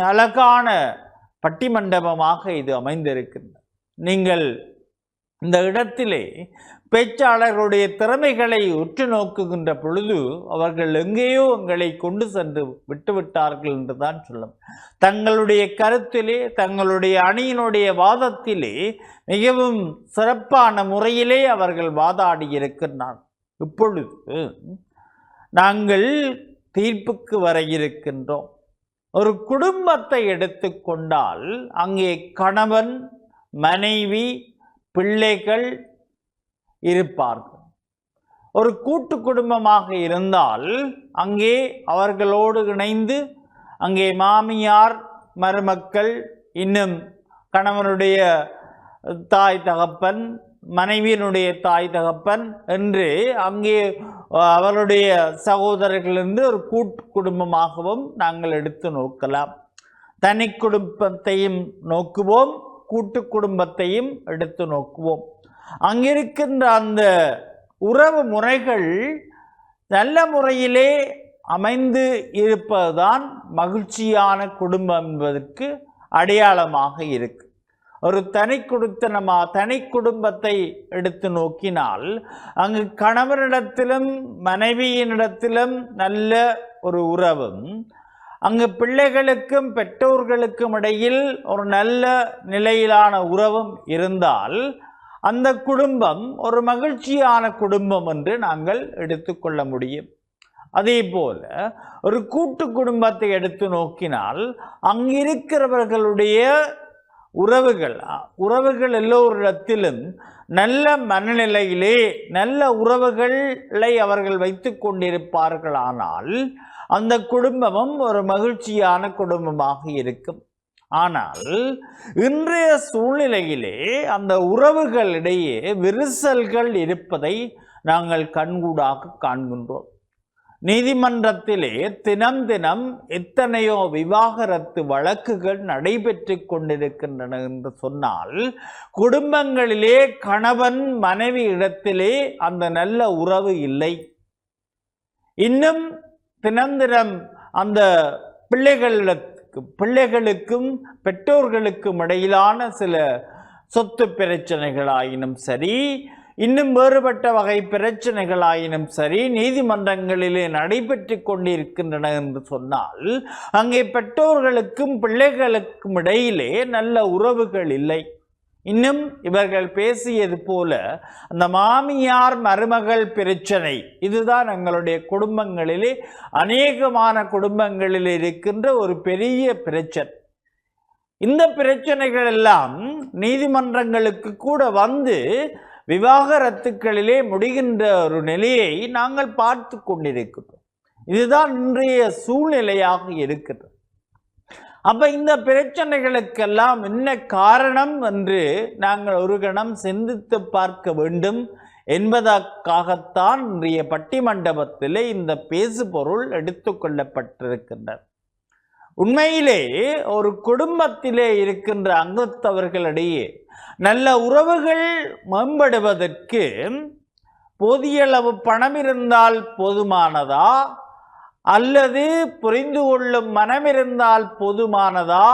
அழகான பட்டிமண்டபமாக இது அமைந்திருக்கின்றது. நீங்கள் இந்த இடத்திலே பேச்சாளர்களுடைய திறமைகளை உற்று நோக்குகின்ற பொழுது அவர்கள் எங்கேயோ எங்களை கொண்டு சென்று விட்டுவிட்டார்கள் என்றுதான் சொல்லும். தங்களுடைய கருத்திலே, தங்களுடைய அணியினுடைய வாதத்திலே மிகவும் சிறப்பான முறையிலே அவர்கள் வாதாடி இருக்கின்றார்கள். இப்பொழுது நாங்கள் தீர்ப்புக்கு வர இருக்கின்றோம். ஒரு குடும்பத்தை எடுத்துக்கொண்டால் அங்கே கணவன், மனைவி, பிள்ளைகள் இருப்பார்கள். ஒரு கூட்டு குடும்பமாக இருந்தால் அங்கே அவர்களோடு இணைந்து அங்கே மாமியார், மருமக்கள், இன்னும் கணவனுடைய தாய் தகப்பன், மனைவியினுடைய தாய் தகப்பன் என்று அங்கே அவருடைய சகோதரர்கள் என்று ஒரு கூட்டு குடும்பமாகவும் நாங்கள் எடுத்து நோக்கலாம். தனி குடும்பத்தையும் நோக்குவோம், கூட்டு குடும்பத்தையும் எடுத்து நோக்குவோம். அங்கிருக்கின்ற அந்த உறவு முறைகள் நல்ல முறையிலே அமைந்து இருப்பதுதான் மகிழ்ச்சியான குடும்பம் என்பதற்கு அடையாளமாக இருக்கு. ஒரு தனி குடும்பத்தை எடுத்து நோக்கினால் அங்கு கணவனிடத்திலும் மனைவியினிடத்திலும் நல்ல ஒரு உறவும், அங்கு பிள்ளைகளுக்கும் பெற்றோர்களுக்கும் இடையில் ஒரு நல்ல நிலையிலான உறவும் இருந்தால் அந்த குடும்பம் ஒரு மகிழ்ச்சியான குடும்பம் என்று நாங்கள் எடுத்துக்கொள்ள முடியும். அதே போல ஒரு கூட்டு குடும்பத்தை எடுத்து நோக்கினால் அங்கிருக்கிறவர்களுடைய உறவுகள் எல்லோரிடத்திலும் நல்ல மனநிலையிலே நல்ல உறவுகளை அவர்கள் வைத்து கொண்டிருப்பார்களானால் அந்த குடும்பமும் ஒரு மகிழ்ச்சியான குடும்பமாக இருக்கும். ஆனால் இன்றைய சூழ்நிலையிலே அந்த உறவுகளிடையே விரிசல்கள் இருப்பதை நாங்கள் கண்கூடாக காண்கின்றோம். நீதிமன்றத்திலே தினம் தினம் எத்தனையோ விவாகரத்து வழக்குகள் நடைபெற்று கொண்டிருக்கின்றன என்று சொன்னால் குடும்பங்களிலே கணவன் மனைவி இடத்திலே அந்த நல்ல உறவு இல்லை. இன்னும் தினம் தினம் அந்த பிள்ளைகளுக்கும் பெற்றோர்களுக்கும் இடையிலான சில சொத்து பிரச்சனைகளாயினும் சரி, இன்னும் வேறுபட்ட வகை பிரச்சனைகளாயினும் சரி நீதிமன்றங்களிலே நடைபெற்று கொண்டிருக்கின்றன என்று சொன்னால் அங்கே பெற்றோர்களுக்கும் பிள்ளைகளுக்கும் இடையிலே நல்ல உறவுகள் இல்லை. இன்னும் இவர்கள் பேசியது போல அந்த மாமியார் மருமகள் பிரச்சனை, இதுதான் எங்களுடைய குடும்பங்களிலே அநேகமான குடும்பங்களில் இருக்கின்ற ஒரு பெரிய பிரச்சனை. இந்த பிரச்சனைகள் எல்லாம் நீதிமன்றங்களுக்கு கூட வந்து விவாகரத்துக்களிலே முடிகின்ற ஒரு நிலையை நாங்கள் பார்த்து கொண்டிருக்கிறோம். இதுதான் இன்றைய சூழ்நிலையாக இருக்கிறது. அப்ப இந்த பிரச்சனைகளுக்கெல்லாம் என்ன காரணம் என்று நாங்கள் ஒரு கணம் சிந்தித்து பார்க்க வேண்டும் என்பதற்காகத்தான் இன்றைய பட்டிமண்டபத்திலே இந்த பேசு பொருள் எடுத்துக்கொள்ளப்பட்டிருக்கின்றது. உண்மையிலே ஒரு குடும்பத்திலே இருக்கின்ற அங்கத்தவர்களிடையே நல்ல உறவுகள் மேம்படுவதற்கு போதிய அளவு பணம் இருந்தால் போதுமானதா, அல்லது புரிந்து கொள்ளும் மனம் இருந்தால் போதுமானதா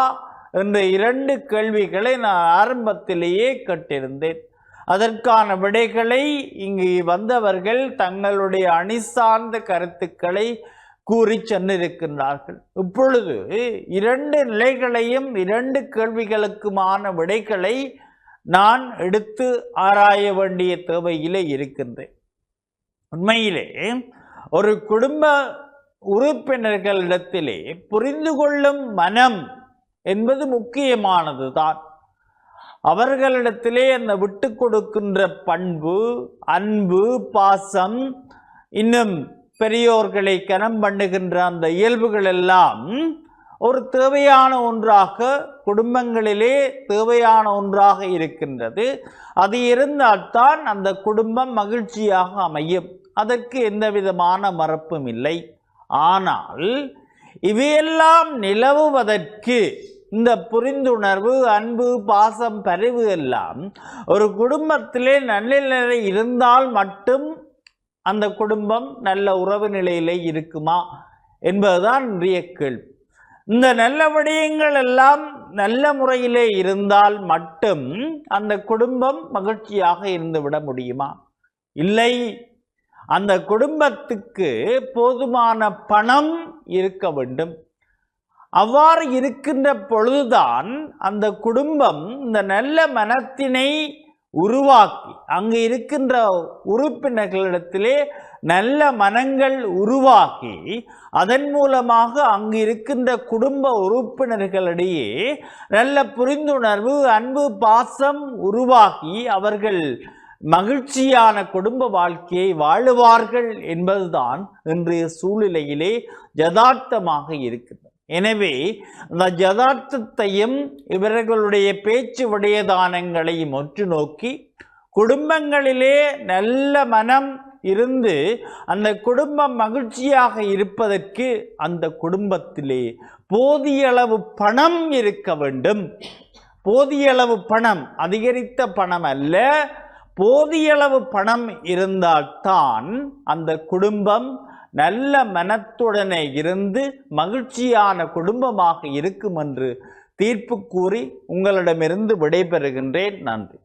என்ற இரண்டு கேள்விகளை நான் ஆரம்பத்திலேயே கேட்டிருந்தேன். அதற்கான விடைகளை இங்கு வந்தவர்கள் தங்களுடைய அணி சார்ந்த கருத்துக்களை கூறி சென்றிருக்கின்றார்கள். இப்பொழுது இரண்டு நிலைகளையும் இரண்டு கேள்விகளுக்குமான விடைகளை நான் எடுத்து ஆராய வேண்டிய தேவையிலே இருக்கின்றேன். உண்மையிலே ஒரு குடும்ப உறுப்பினர்களிடத்திலே புரிந்து கொள்ளும் மனம் என்பது முக்கியமானது தான். அவர்களிடத்திலே அந்த விட்டு கொடுக்கின்ற பண்பு, அன்பு, பாசம், இன்னும் பெரியோர்களை கனம் பண்ணுகின்ற அந்த இயல்புகள் எல்லாம் ஒரு தேவையான ஒன்றாக குடும்பங்களிலே தேவையான ஒன்றாக இருக்கின்றது. அது இருந்தால்தான் அந்த குடும்பம் மகிழ்ச்சியாக அமையும். அதற்கு எந்த விதமான மறுப்பும் இல்லை. ஆனால் இவையெல்லாம் நிலவுவதற்கு இந்த புரிந்துணர்வு, அன்பு, பாசம், பரிவு எல்லாம் ஒரு குடும்பத்திலே நல்ல இருந்தால் மட்டும் அந்த குடும்பம் நல்ல உறவு நிலையிலே இருக்குமா என்பதுதான் இன்றைய கேள்வி. இந்த நல்ல விடயங்கள் எல்லாம் நல்ல முறையிலே இருந்தால் மட்டும் அந்த குடும்பம் மகிழ்ச்சியாக இருந்துவிட முடியுமா? இல்லை. அந்த குடும்பத்துக்கு போதுமான பணம் இருக்க வேண்டும். அவ்வாறு இருக்கின்ற பொழுதுதான் அந்த குடும்பம் இந்த நல்ல மனத்தினை உருவாக்கி அங்கு இருக்கின்ற உறுப்பினர்களிடத்திலே நல்ல மனங்கள் உருவாக்கி அதன் மூலமாக அங்கு இருக்கின்ற குடும்ப உறுப்பினர்களிடையே நல்ல புரிந்துணர்வு, அன்பு, பாசம் உருவாகி அவர்கள் மகிழ்ச்சியான குடும்ப வாழ்க்கையை வாழுவார்கள் என்பதுதான் இன்றைய சூழ்நிலையிலே யதார்த்தமாக இருக்கிறது. எனவே அந்த யதார்த்தத்தையும் இவர்களுடைய பேச்சு விடயதானங்களையும் ஒற்று நோக்கி குடும்பங்களிலே நல்ல மனம் இருந்து அந்த குடும்பம் மகிழ்ச்சியாக இருப்பதற்கு அந்த குடும்பத்திலே போதிய அளவு பணம் இருக்க வேண்டும். போதிய அளவு பணம், அதிகரித்த பணம் அல்ல, போதிய அளவு பணம் இருந்தால்தான் அந்த குடும்பம் நல்ல மனத்துடனே இருந்து மகிழ்ச்சியான குடும்பமாக இருக்கும் என்று தீர்ப்பு கூறி உங்களிடமிருந்து விடைபெறுகின்றேன். நன்றி.